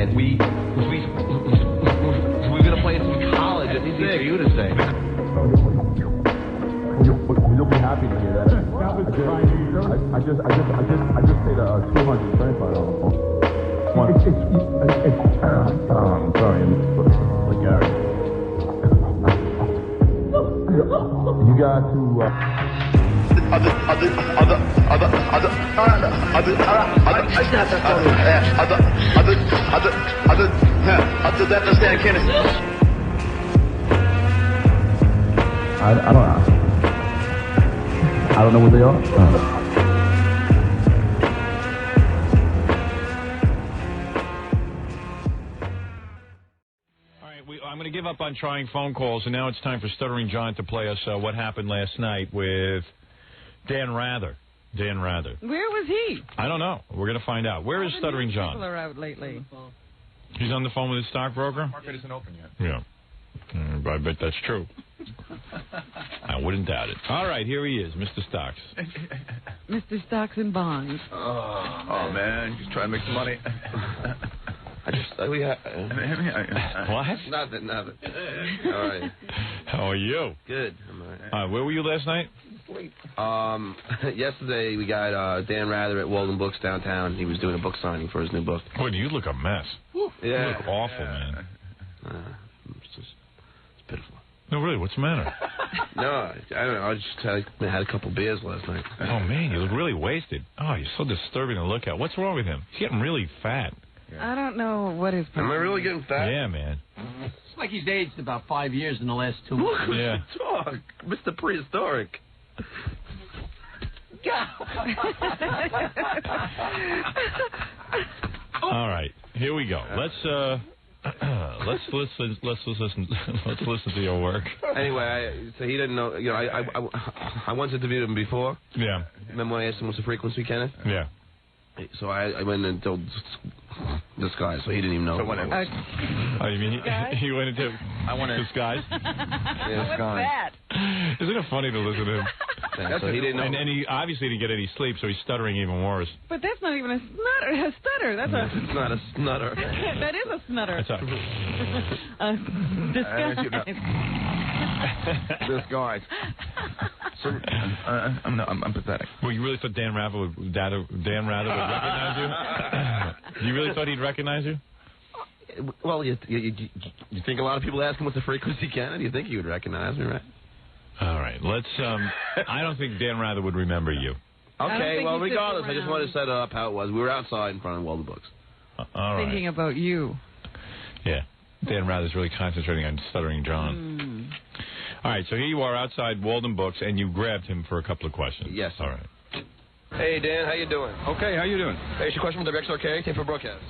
And we're going to play at some college. It's easy for you to say. You'll be happy to hear that. I just paid a $225. I'm sorry. Look, Gary. You got to. I don't know what they are. I'm going to give up on trying phone calls, and now it's time for Stuttering John to play us What Happened Last Night with Dan Rather. Dan Rather. Where was he? I don't know. We're going to find out. Where is Stuttering John? People are out lately. He's on the phone with his stockbroker? The market isn't open yet. Yeah. I bet that's true. I wouldn't doubt it. All right, here he is, Mr. Stocks. Mr. Stocks and Bonds. Oh man, just trying to make some money. What? Nothing. All right. How are you? Good. I'm all right. Where were you last night? Yesterday we got Dan Rather at Walden Books downtown. He was doing a book signing for his new book. Boy, you look a mess. Yeah. You look awful, man. It's pitiful. No, really, what's the matter? No, I don't know. I just had a couple beers last night. Oh, man, you look really wasted. Oh, you're so disturbing to look at. What's wrong with him? He's getting really fat. I don't know what his problem. Am I really getting fat? Yeah, man. It's like he's aged about 5 years in the last 2 months. Yeah. Talk, Mr. Prehistoric. All right, here we go. Let's listen to your work. Anyway, so he didn't know. You know, I once interviewed him before. Yeah. Remember when I asked him what's the frequency, Kenneth? Yeah. So I went and told this guy, so he didn't even know. So whatever. Oh, you mean he went into this guy? Yeah, What's that? Isn't it funny to listen to him? So he didn't know. And he obviously didn't get any sleep, so he's stuttering even worse. But that's not even a stutter. That's a... It's not a snutter. That is a snutter. That's a disguise. Disguise. So, I'm pathetic. Well, you really thought Dan Rather would recognize you? You really thought he'd recognize you? Well, you think a lot of people ask him what's the frequency, Kenneth? You think he would recognize me, right? All right, let's. I don't think Dan Rather would remember you. Okay, well, regardless, I just wanted to set up how it was. We were outside in front of Walden Books. All right. Thinking about you. Yeah, Dan Rather's really concentrating on Stuttering John. All right, so here you are outside Walden Books, and you grabbed him for a couple of questions. Yes. All right. Hey, Dan, how you doing? Okay, how you doing? Hey, it's your question from the XRK, came for broadcast.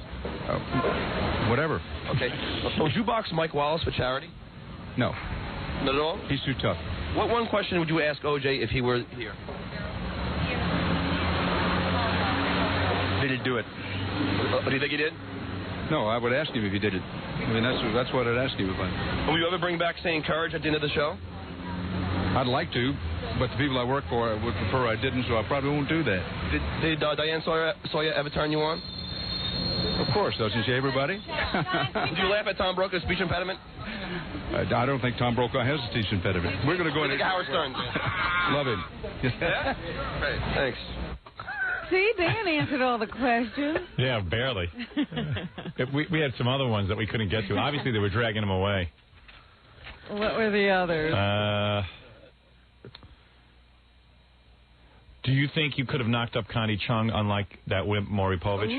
Whatever. Okay. Would you box Mike Wallace for charity? No. Not at all? He's too tough. What one question would you ask OJ if he were here? Did he do it? Do you think he did? No, I would ask him if he did it. I mean, that's what I'd ask him about. Will you ever bring back Saying Courage at the end of the show? I'd like to, but the people I work for would prefer I didn't, so I probably won't do that. Did Diane Sawyer ever turn you on? Of course, doesn't she, everybody? Did you laugh at Tom Broka's speech impediment? I don't think Tom Brokaw has a speech impediment. We're going to go in. Howard Stern. Love him. Yeah? Great. Thanks. See, Dan answered all the questions. Yeah, barely. We had some other ones that we couldn't get to. Obviously, they were dragging him away. What were the others? Do you think you could have knocked up Connie Chung, unlike that wimp Maury Povich?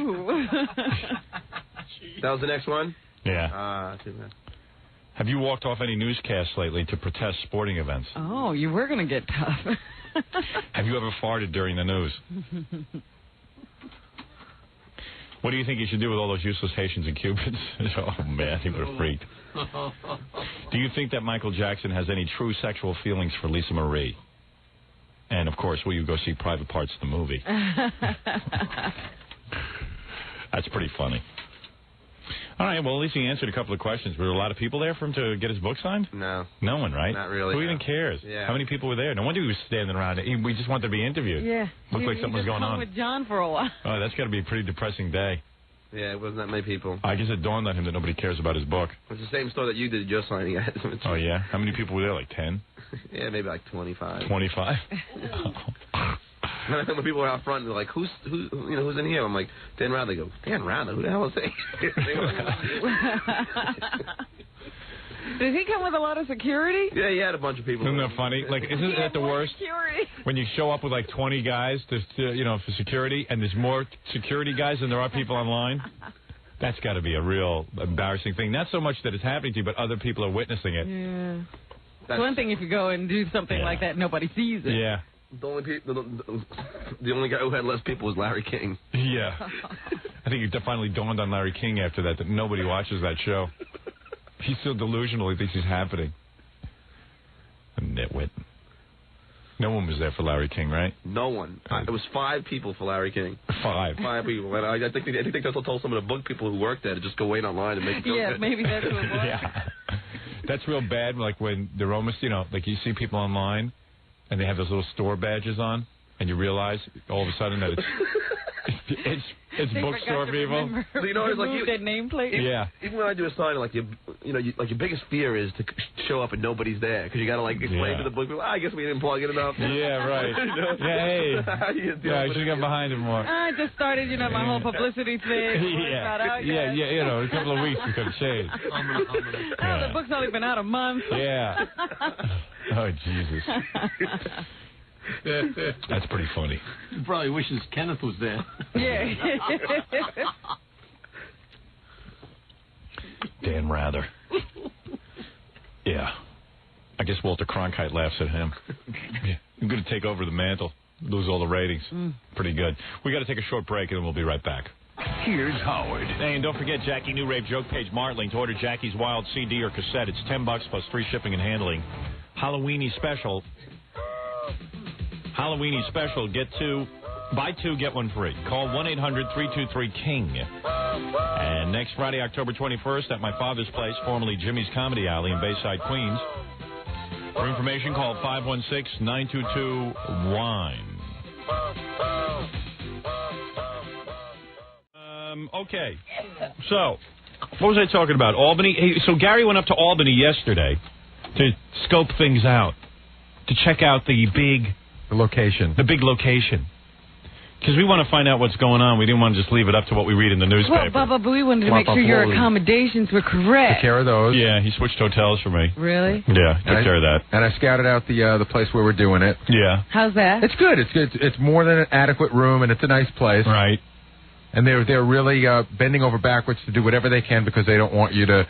That was the next one? Yeah. Too bad. Have you walked off any newscasts lately to protest sporting events? Oh, you were going to get tough. Have you ever farted during the news? What do you think you should do with all those useless Haitians and Cubans? Oh, man, he would have freaked. Do you think that Michael Jackson has any true sexual feelings for Lisa Marie? And, of course, will you go see Private Parts, the movie? That's pretty funny. All right, well, at least he answered a couple of questions. Were there a lot of people there for him to get his book signed? No. No one, right? Not really. Who even cares? Yeah. How many people were there? No wonder he was standing around. We just wanted to be interviewed. Yeah. Looked like something was going on. With John for a while. Oh, that's got to be a pretty depressing day. Yeah, it wasn't that many people. I guess it dawned on him that nobody cares about his book. It's the same store that you did your signing at. Oh, yeah? How many people were there, like 10? Yeah, maybe like 25. 25? When people were out front, they're like, who's in here? I'm like, Dan Rather. They go, Dan Rather? Who the hell is he? Did he come with a lot of security? Yeah, he had a bunch of people. Isn't that funny? Like, isn't that the worst? Security. When you show up with like 20 guys for security, and there's more security guys than there are people online? That's got to be a real embarrassing thing. Not so much that it's happening to you, but other people are witnessing it. Yeah. It's one thing if you go and do something like that, nobody sees it. Yeah. The only guy who had less people was Larry King. Yeah. I think it finally dawned on Larry King after that nobody watches that show. He's so delusional, he thinks he's happening. A nitwit. No one was there for Larry King, right? No one. It was 5 people for Larry King. 5 people. And I think they also told some of the book people who worked there to just go wait online and make it feel good. Maybe that's what it was. Yeah. That's real bad, like when they're almost, like you see people online and they have those little store badges on, and you realize all of a sudden that it's bookstore people. So, it's like that nameplate. Yeah. Even when I do a sign, like your biggest fear is to show up and nobody's there because you got to explain to the book people. I guess we didn't plug it enough. Yeah, right. Yeah, hey. I should have got behind him more. I just started, my whole publicity thing. Yeah. A couple of weeks we could have changed. The book's only been out a month. Yeah. Oh, Jesus. That's pretty funny. He probably wishes Kenneth was there. Yeah. Dan Rather. Yeah. I guess Walter Cronkite laughs at him. Yeah. I'm going to take over the mantle, lose all the ratings. Pretty good. We got to take a short break, and then we'll be right back. Here's Howard. Hey, and don't forget Jackie New Rave joke page Martling to order Jackie's Wild CD or cassette. It's $10 plus free shipping and handling. Halloweeny special. Buy 2, get 1 free. Call 1-800-323-KING. And next Friday, October 21st, at my father's place, formerly Jimmy's Comedy Alley in Bayside, Queens. For information, call 516-922-WINE. Okay. So, what was I talking about? Albany? Hey, so Gary went up to Albany yesterday to scope things out, to check out the big location. Because we want to find out what's going on. We didn't want to just leave it up to what we read in the newspaper. Well, but we wanted to make sure your accommodations were correct. Took care of those. Yeah, he switched hotels for me. Really? Yeah, took care of that. And I scouted out the place where we're doing it. Yeah. How's that? It's good. It's more than an adequate room, and it's a nice place. Right. And they're really bending over backwards to do whatever they can because they don't want you to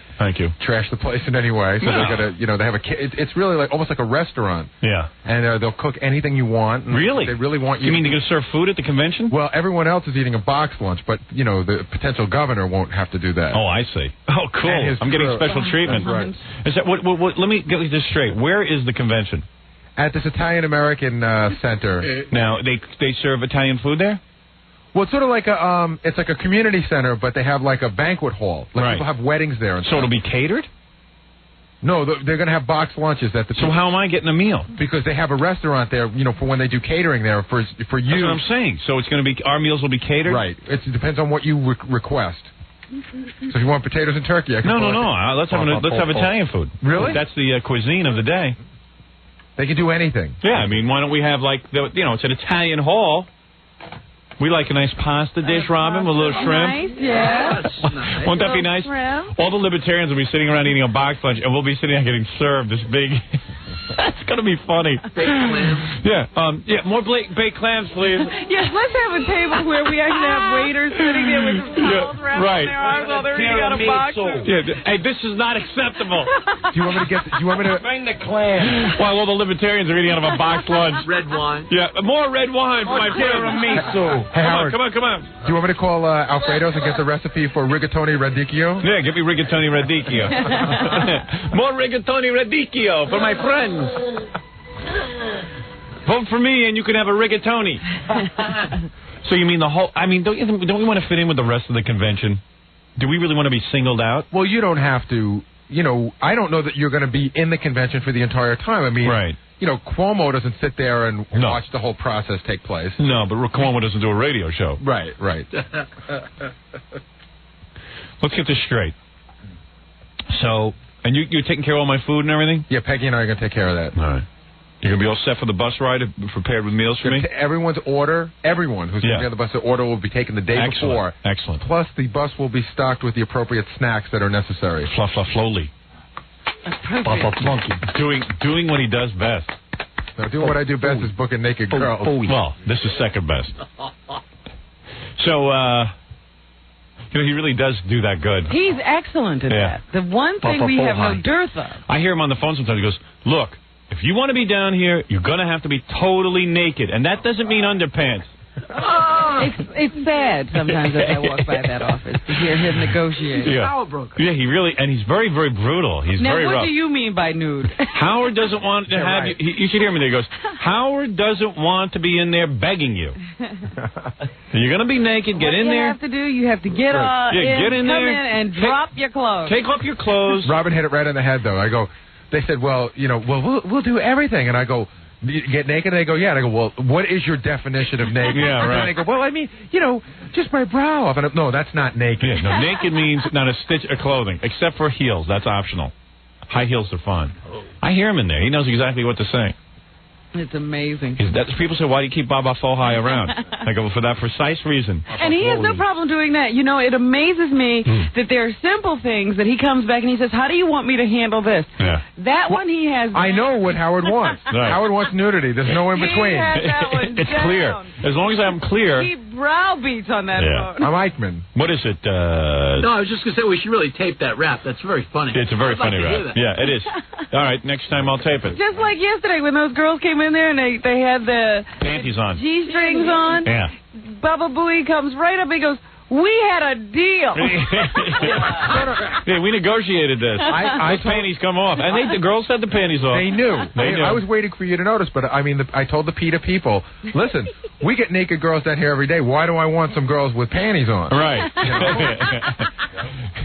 trash the place in any way. So they're gonna, they have it's really almost like a restaurant. Yeah. And they'll cook anything you want. Really? They really want you. You mean they're gonna serve food at the convention? Well, everyone else is eating a box lunch, but the potential governor won't have to do that. Oh, I see. Oh, cool. I'm getting special treatment. That's right. Is that what? Let me get this straight. Where is the convention? At this Italian American center. Now they serve Italian food there. Well, it's sort of like it's like a community center, but they have like a banquet hall. Like people have weddings there. And so it'll be catered? No, they're going to have box lunches. So how am I getting a meal? Because they have a restaurant there, for when they do catering there for you. That's what I'm saying. So it's going to be, our meals will be catered? Right. It depends on what you request. So if you want potatoes and turkey, I can No. Let's have Italian food. Really? That's the cuisine of the day. They can do anything. Yeah, I mean, why don't we have it's an Italian hall. We like a nice pasta dish, Robin, with a little shrimp. Nice, yeah. Won't that be nice? Shrimp. All the libertarians will be sitting around eating a box lunch, and we'll be sitting there getting served this big... That's going to be funny. Baked clams. Yeah, more baked clams, please. Yes, let's have a table where we actually have waiters sitting there with some towels wrapped in their arms while they're eating out of boxes. Yeah, hey, this is not acceptable. Do you want me to Bring the clams. While all the libertarians are eating out of a box lunch. Red wine. Yeah, more red wine for my friend. Hey, Howard, come on. Do you want me to call Alfredo's and get the recipe for rigatoni radicchio? Yeah, give me rigatoni radicchio. More rigatoni radicchio for my friends. Vote for me and you can have a rigatoni. So you mean the whole... I mean, don't we want to fit in with the rest of the convention? Do we really want to be singled out? Well, you don't have to. I don't know that you're going to be in the convention for the entire time. I mean... Right. Cuomo doesn't sit there and watch the whole process take place. No, but Cuomo doesn't do a radio show. Right. let's get this straight. So, and you're taking care of all my food and everything? Yeah, Peggy and I are going to take care of that. All right. You're going to be all set for the bus ride, prepared with meals for me? Everyone who's going to be on the bus, the order will be taken the day before. Excellent. Plus, the bus will be stocked with the appropriate snacks that are necessary. Slowly. Doing what he does best. No, doing what I do best is booking naked girls. Well, this is second best. So, he really does do that good. He's excellent at that. The one thing we have no dearth of. I hear him on the phone sometimes. He goes, look, if you want to be down here, you're going to have to be totally naked. And that doesn't mean underpants. It's sad sometimes as I walk by that office to hear him negotiate. Yeah, he really, and he's very, very brutal. He's very rough. Now, what do you mean by nude? Howard doesn't want to have you. You should hear me there. He goes, Howard doesn't want to be in there begging you. You're going to be naked. Get in there. What you have to do, get in there, and drop your clothes. Take off your clothes. Robin hit it right on the head, though. They said, well, we'll do everything. And I go, get naked? And they go, yeah. And I go, well, what is your definition of naked? Yeah, right. And they go, well, I mean, just my brow off. And no, that's not naked. Yeah, no, naked means not a stitch of clothing, except for heels. That's optional. High heels are fine. I hear him in there. He knows exactly what to say. It's amazing. People say, why do you keep Baba Fohai around? I go, for that precise reason. And he has no problem doing that. It amazes me that there are simple things that he comes back and he says, how do you want me to handle this? Yeah. That one he has. I know what Howard wants. Right. Howard wants nudity. There's no in between. It's clear. As long as I'm clear. He browbeats on that phone. I'm Eichmann. What is it? No, I was just going to say we should really tape that rap. That's very funny. It's a very funny rap. Yeah, it is. All right, next time I'll tape it. Just like yesterday when those girls came in there and they had the panties on, G-strings on. Yeah. Baba Booey comes right up and he goes, we had a deal. Yeah, we negotiated this. Those panties come off. And the girls had the panties off. They knew. I was waiting for you to notice, but I told the PETA people, listen, we get naked girls down here every day. Why do I want some girls with panties on? Right.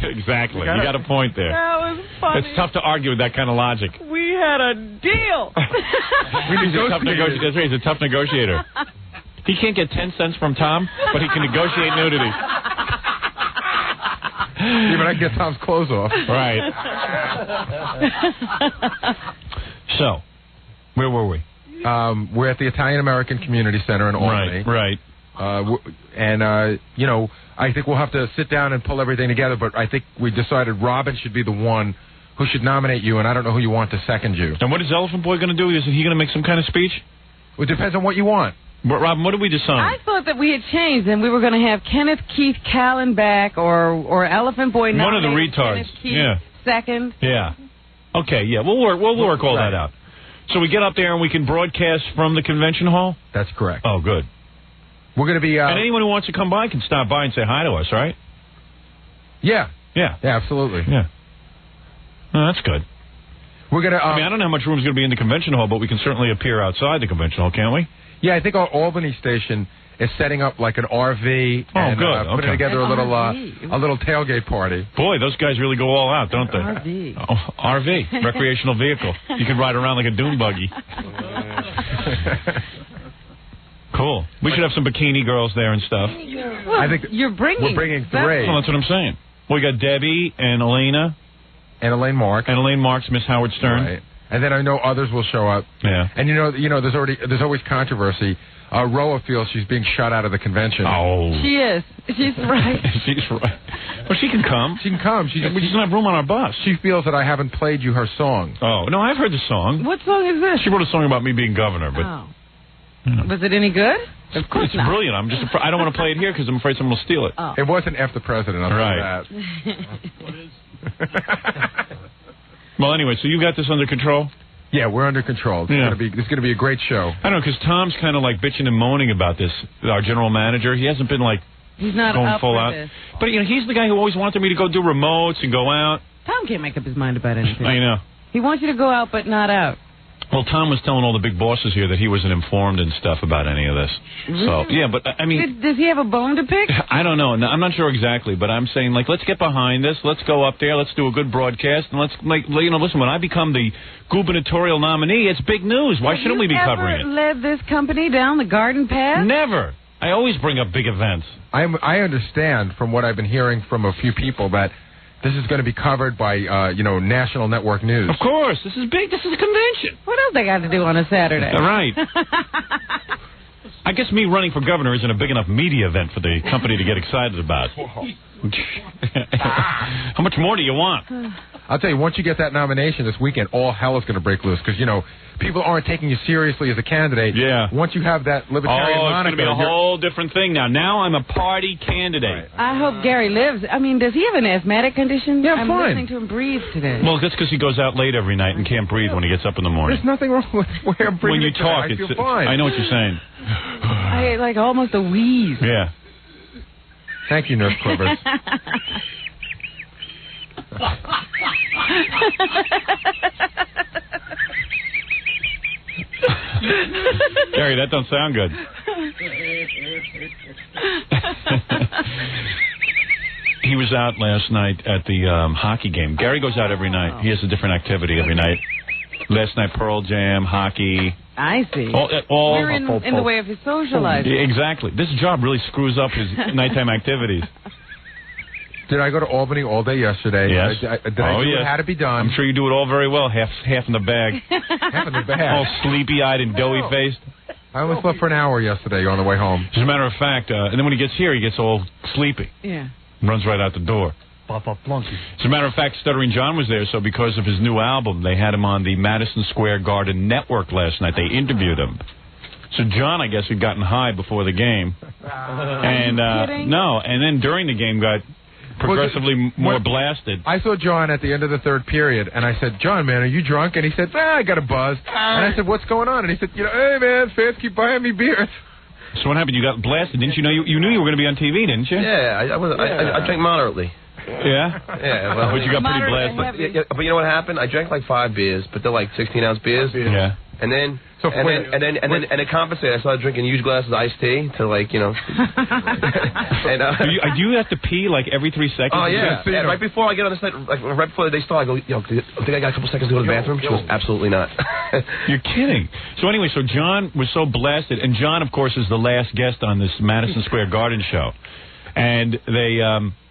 Exactly. You got a point there. That was funny. It's tough to argue with that kind of logic. We had a deal. He's a tough negotiator. That's right. He's a tough negotiator. He can't get 10 cents from Tom, but he can negotiate nudity. Yeah, but I can get Tom's clothes off. Right. So, where were we? We're at the Italian American Community Center in Albany. Right. I think we'll have to sit down and pull everything together, but I think we decided Robin should be the one who should nominate you, and I don't know who you want to second you. And what is Elephant Boy going to do? Is he going to make some kind of speech? Well, it depends on what you want. But, Robin, what did we decide? I thought that we had changed, and we were going to have Kenneth Keith Callan back or Elephant Boy one of the retards. Kenneth Keith second. Yeah. Okay, yeah, we'll work all that out. So we get up there and we can broadcast from the convention hall? That's correct. Oh, good. We're going to be... and anyone who wants to come by can stop by and say hi to us, right? Yeah. Yeah. Yeah, absolutely. Yeah. No, that's good. We're going to... I don't know how much room is going to be in the convention hall, but we can certainly appear outside the convention hall, can't we? Yeah, I think our Albany station is setting up like an RV and putting together a little tailgate party. Boy, those guys really go all out, don't they? RV. Oh, RV, recreational vehicle. You can ride around like a dune buggy. Cool. We should have some bikini girls there and stuff. Well, I think we're bringing 3. Well, that's what I'm saying. We got Debbie and Elena. And Elaine Marks. And Elaine Marks, Miss Howard Stern. Right. And then I know others will show up. Yeah. And there's always controversy. Roa feels she's being shut out of the convention. Oh. She is. She's right. She's right. Well, she can come. She can come. We just don't have room on our bus. She feels that I haven't played you her song. Oh, no, I've heard the song. What song is this? She wrote a song about me being governor, but... Oh. Was it any good? Of course it's brilliant. I don't want to play it here because I'm afraid someone will steal it. Oh. It wasn't F the president. I'll right. say that. What is? Well, anyway, so you got this under control? Yeah, we're under control. It's going to be a great show. I don't know, because Tom's kind of like bitching and moaning about this. Our general manager, he hasn't been like he's not going up full for out. This. But he's the guy who always wanted me to go do remotes and go out. Tom can't make up his mind about anything. I know. He wants you to go out, but not out. Well, Tom was telling all the big bosses here that he wasn't informed and stuff about any of this. So, yeah, but, I mean... Does he have a bone to pick? I don't know. I'm not sure exactly, but I'm saying, like, let's get behind this. Let's go up there. Let's do a good broadcast. And let's, listen, when I become the gubernatorial nominee, it's big news. Why shouldn't we be covering it? Have you ever led this company down the garden path? Never. I always bring up big events. I understand from what I've been hearing from a few people that this is going to be covered by, national network news. Of course. This is big. This is a convention. What else they got to do on a Saturday? All right. I guess me running for governor isn't a big enough media event for the company to get excited about. How much more do you want? I'll tell you, once you get that nomination this weekend, all hell is going to break loose because, people aren't taking you seriously as a candidate. Yeah. Once you have that libertarian moniker. It's going to be a whole different thing now. Now I'm a party candidate. Right. I hope Gary lives. I mean, does he have an asthmatic condition? Yeah, I'm fine. listening to him breathe today. Well, that's because he goes out late every night and can't breathe when he gets up in the morning. There's nothing wrong with where I'm breathing. When you talk, I feel fine. I know what you're saying. I like almost a wheeze. Yeah. Thank you, Nurse Clippers. Gary, that don't sound good. He was out last night at the hockey game. Gary goes out every night. He has a different activity every night. Last night, Pearl Jam, hockey. I see. All We're in the way of his socializing. Exactly. This job really screws up his nighttime activities. Did I go to Albany all day yesterday? Yes. Did I do what had to be done? I'm sure you do it all very well. Half in the bag. Half in the bag. All sleepy-eyed and doughy-faced. I only slept for an hour yesterday on the way home. As a matter of fact, and then when he gets here, he gets all sleepy. Yeah. Runs right out the door. As a matter of fact, Stuttering John was there, so because of his new album, they had him on the Madison Square Garden Network last night. They interviewed him. So John, I guess, had gotten high before the game. And then during the game got progressively more blasted. I saw John at the end of the third period, and I said, "John, man, are you drunk?" And he said, "I got a buzz." And I said, "What's going on?" And he said, "Hey, man, fans keep buying me beers." So what happened? You got blasted, didn't you? Know you knew you were going to be on TV, didn't you? Yeah, I drank moderately. Yeah? Yeah, well, but you got pretty blasted. But you know what happened? I drank like 5 beers, but they're like 16-ounce beers. Yeah. And then it compensated. I started drinking huge glasses of iced tea to and do you have to pee like every 3 seconds? Oh yeah. Right before I get on the set, like right before they start, I go, I think I got a couple seconds to go to the bathroom. She goes, absolutely not. You're kidding. So anyway, so John was so blasted, and John, of course, is the last guest on this Madison Square Garden show, and they.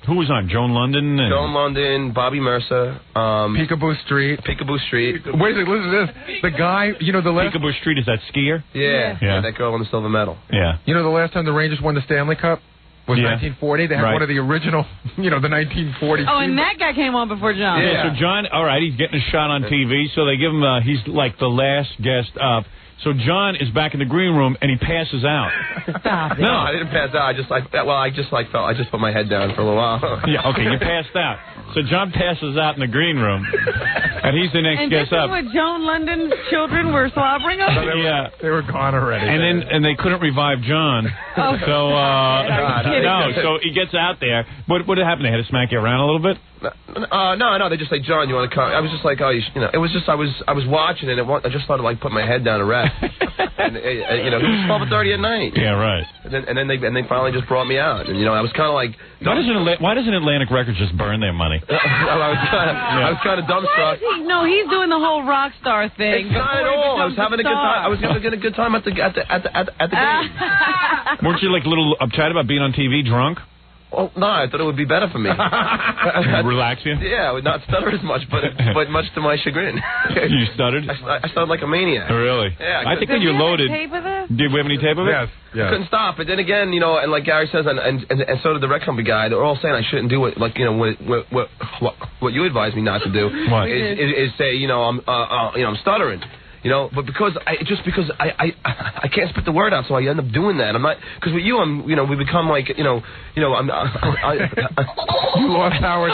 Who was on? Joan London? Joan London, Bobby Mercer. Peekaboo Street. Wait a second, listen to this. The guy, the last... Peekaboo Street, is that skier? Yeah. That girl on the silver medal. Yeah. The last time the Rangers won the Stanley Cup was 1940. They had one of the original, the 1940. Oh, and that guy came on before John. Yeah, so John, all right, he's getting a shot on TV, so they give him, he's like the last guest up. So John is back in the green room and he passes out. Stop it. No, I didn't pass out. I just put my head down for a little while. Yeah, okay, you passed out. So John passes out in the green room, and he's the next guest up. And this is what Joan London's children were slobbering over? Yeah, they were gone already. And they couldn't revive John. Oh, so so he gets out there. What happened? They had to smack you around a little bit. No. They just say, "John, you want to come?" I was just like, it was just I was watching it. I just started like putting my head down to rest. And it was 12:30 at night. Yeah, right. And then they finally just brought me out. And I was kind of like, why doesn't Atlantic Records just burn their money? I was kind of dumbstruck. No, he's doing the whole rock star thing. It's not at all. I was having a good time. I was having a good time at the game. Weren't you like a little uptight about being on TV drunk? Well, no, I thought it would be better for me. Relax you? Yeah, I would not stutter as much, but much to my chagrin. You stuttered? I stuttered like a maniac. Really? Yeah. I think when you're loaded... Tape of it? Did we have any tape of it? Yes. I couldn't stop. But then again, and like Gary says, and so did the record company guy, they're all saying I shouldn't do it. Like, what you advised me not to do is say, I'm stuttering. But because I can't spit the word out, so I end up doing that. I'm not, because with you, we become like, I'm. You lost Howard.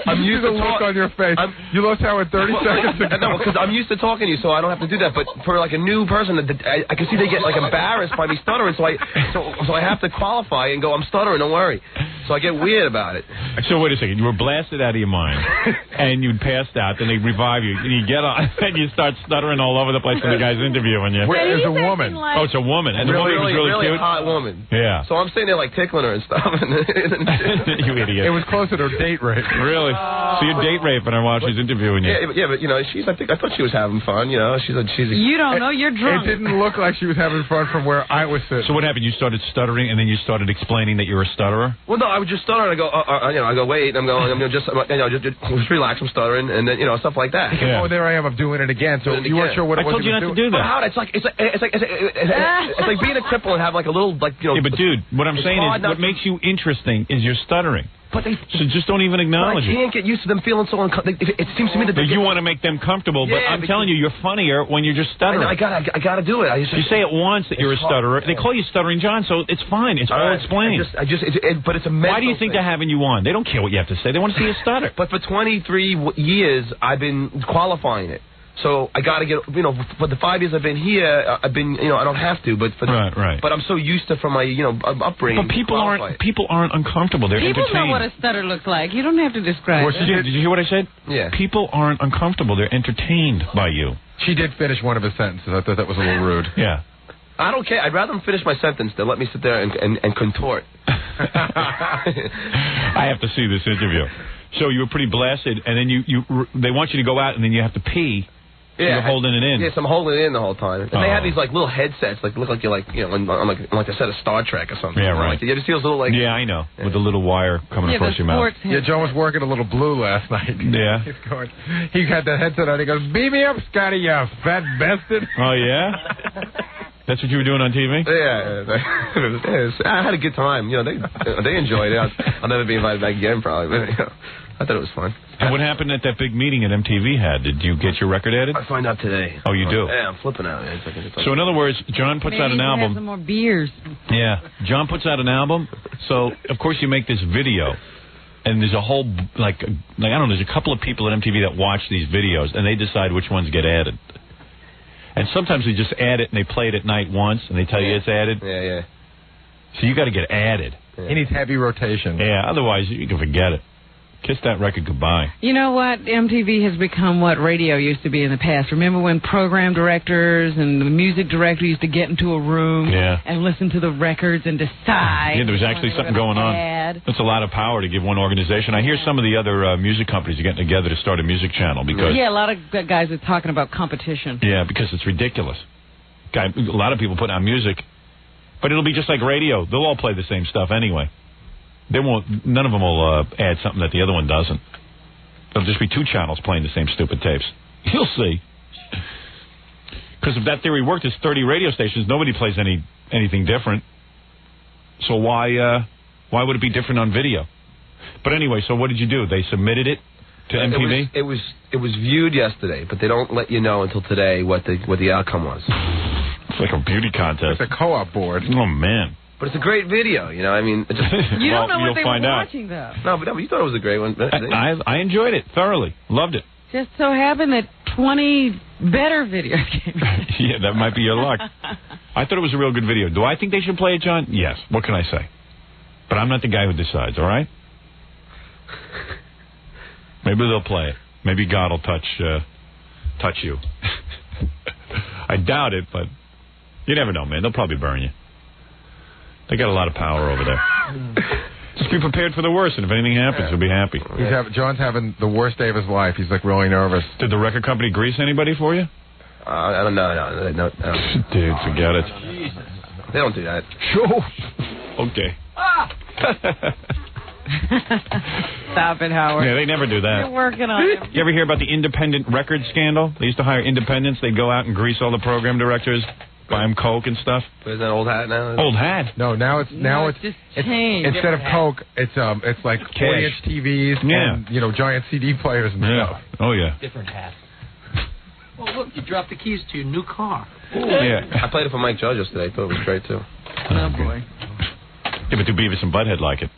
I'm used to look on your face. You lost Howard 30 seconds ago. No, because I'm used to talking to you, so I don't have to do that. But for like a new person, I can see they get like embarrassed by me stuttering, so I have to qualify and go, I'm stuttering. Don't worry. So I get weird about it. So wait a second. You were blasted out of your mind, and you passed out. Then they revive you, and you get on, and you start stuttering all over the place when the guy's interviewing you. Where is a woman? Oh, it's a woman, and the woman was really cute. Hot woman. Yeah. So I'm sitting there like tickling her and stuff. You idiot. It was closer to date rape. Really? So you're date raping her while she's interviewing you? Yeah, but you know, I thought she was having fun. You know, she's. You don't know. You're drunk. It didn't look like she was having fun from where I was sitting. So what happened? You started stuttering, and then you started explaining that you were a stutterer? Well, no, I would just stutter, and I go, I go, wait, I'm just relax, I'm stuttering, and then, stuff like that. Yeah. Oh, there I am, I'm doing it again, so you weren't sure what it was. I told you not to do that. But how? It's like being a cripple and have like a little, Yeah, but dude, what I'm saying is, what makes you interesting is your stuttering. But so just don't even acknowledge it. I can't get used to them feeling so uncomfortable. It seems to me that you want to make them comfortable, but I'm telling you, you're funnier when you're just stuttering. I gotta do it. You say it once that you're a stutterer. They call you Stuttering John, so it's fine. It's all explained. But it's a mental Why do you think they're having you on? They don't care what you have to say. They want to see you stutter. But for 23 years, I've been qualifying it. So I got to get, for the 5 years I've been here, I've been, I don't have to, but right. But I'm so used to from my, upbringing. But people aren't uncomfortable. They're entertained. People know what a stutter looks like. You don't have to describe it. Did you hear what I said? Yeah. People aren't uncomfortable. They're entertained by you. She did finish one of his sentences. I thought that was a little rude. Yeah. I don't care. I'd rather them finish my sentence than let me sit there and contort. I have to see this interview. So you were pretty blasted, and then they want you to go out, and then you have to pee. Yeah, you're holding it in. Yes, I'm holding it in the whole time. And they have these like little headsets, like look like you're like on like a set of Star Trek or something. Yeah, right. Like, you ever see those little like? Yeah, I know. With the little wire coming across your mouth. Yeah, John was working a little blue last night. Yeah. He had the headset on. He goes, "Beat me up, Scotty, you fat bastard." Oh yeah. That's what you were doing on TV? Yeah. I had a good time. They enjoyed it. I'll never be invited back again, probably. But, I thought it was fun. And what happened at that big meeting at MTV had? Did you get your record added? I find out today. Oh, you do? Yeah, I'm flipping out. So in other words, John puts out an album. Have some more beers. Yeah. John puts out an album. So, of course, you make this video. And there's a whole, I don't know, there's a couple of people at MTV that watch these videos, and they decide which ones get added. And sometimes they just add it, and they play it at night once, and they tell you it's added. Yeah. So you got to get added. Yeah. He needs heavy rotation. Yeah, otherwise you can forget it. Kiss that record goodbye. You know what? MTV has become what radio used to be in the past. Remember when program directors and the music director used to get into a room and listen to the records and decide? Yeah, there was actually something going on. That's a lot of power to give one organization. I hear some of the other music companies are getting together to start a music channel because... Yeah, a lot of guys are talking about competition. Yeah, because it's ridiculous. A lot of people put out music, but it'll be just like radio. They'll all play the same stuff anyway. They won't. None of them will add something that the other one doesn't. There'll just be two channels playing the same stupid tapes. You'll see. Because if that theory worked, there's 30 radio stations. Nobody plays anything different. So why would it be different on video? But anyway, so what did you do? They submitted it to MTV. It was viewed yesterday, but they don't let you know until today what the outcome was. It's like a beauty contest. It's a co-op board. Oh man. But it's a great video, I mean... You don't know what they were watching, though. No, but you thought it was a great one. I enjoyed it thoroughly. Loved it. Just so happened that 20 better videos came out. Yeah, that might be your luck. I thought it was a real good video. Do I think they should play it, John? Yes. What can I say? But I'm not the guy who decides, all right? Maybe they'll play it. Maybe God will touch you. I doubt it, but you never know, man. They'll probably burn you. They got a lot of power over there. Just be prepared for the worst, and if anything happens, you'll be happy. John's having the worst day of his life. He's really nervous. Did the record company grease anybody for you? I don't know. No. Dude, forget it. They don't do that. Sure. Okay. Stop it, Howard. Yeah, they never do that. You're working on it. You ever hear about the independent record scandal? They used to hire independents. They'd go out and grease all the program directors. Buy them Coke and stuff. Is that old hat now? Old hat? No, now it's just changed. Instead of Coke, it's like 40-inch TVs and giant CD players and stuff. Oh yeah. Different hat. Well, look, you dropped the keys to your new car. Yeah. I played it for Mike Judge yesterday. I thought it was great too. Oh boy. Yeah, but do Beavis and Butthead like it?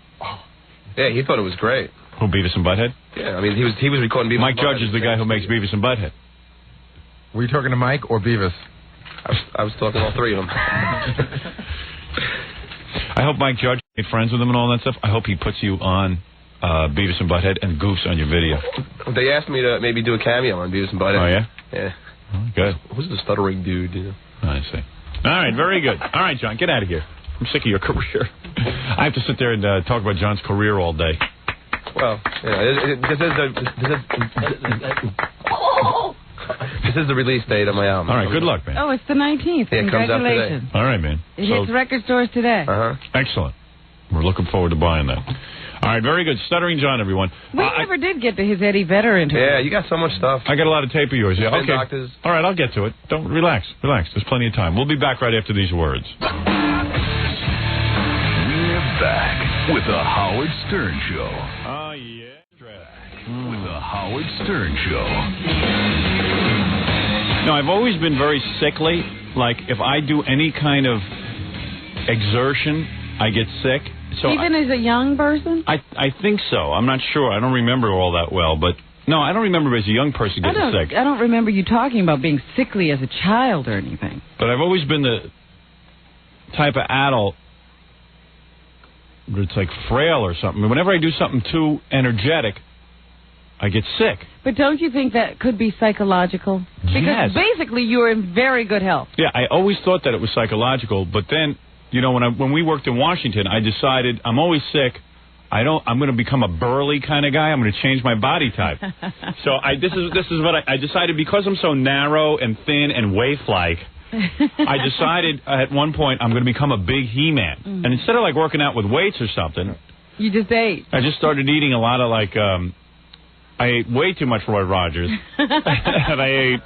Yeah, he thought it was great. Who, Beavis and Butthead? Yeah, I mean he was recording Beavis. Mike Judge is the guy who makes Beavis and Butthead. Were you talking to Mike or Beavis? I was talking to all three of them. I hope Mike Judge made friends with him and all that stuff. I hope he puts you on Beavis and Butthead and goofs on your video. They asked me to maybe do a cameo on Beavis and Butthead. Oh, yeah? Yeah. Oh, good. Who's the stuttering dude? You know? I see. All right, very good. All right, John, get out of here. I'm sick of your career. I have to sit there and talk about John's career all day. Well, this is the release date of my album. All right, good luck, man. Oh, it's the 19th. Yeah, it comes out today. Congratulations. All right, man. It hits record stores today. Excellent. We're looking forward to buying that. All right, very good. Stuttering John, everyone. We never did get to his Eddie Vedder interview. Yeah, you got so much stuff. I got a lot of tape of yours. Yeah, okay. Doctors. All right, I'll get to it. Don't relax. There's plenty of time. We'll be back right after these words. We're back with the Howard Stern Show. Oh, yeah. With the Howard Stern Show. No, I've always been very sickly. Like, if I do any kind of exertion, I get sick. So even as a young person? I think so. I'm not sure. I don't remember all that well, but no, I don't remember as a young person getting sick. I don't remember you talking about being sickly as a child or anything. But I've always been the type of adult that's like frail or something. Whenever I do something too energetic, I get sick. But don't you think that could be psychological? Because basically you're in very good health. Yeah, I always thought that it was psychological, but then, you know, when we worked in Washington, I decided I'm always sick. I'm going to become a burly kind of guy. I'm going to change my body type. So this is what I decided, because I'm so narrow and thin and waif-like. I decided at one point I'm going to become a big He-Man. And instead of like working out with weights or something, you just ate. I just started eating a lot of like. I ate way too much Roy Rogers. And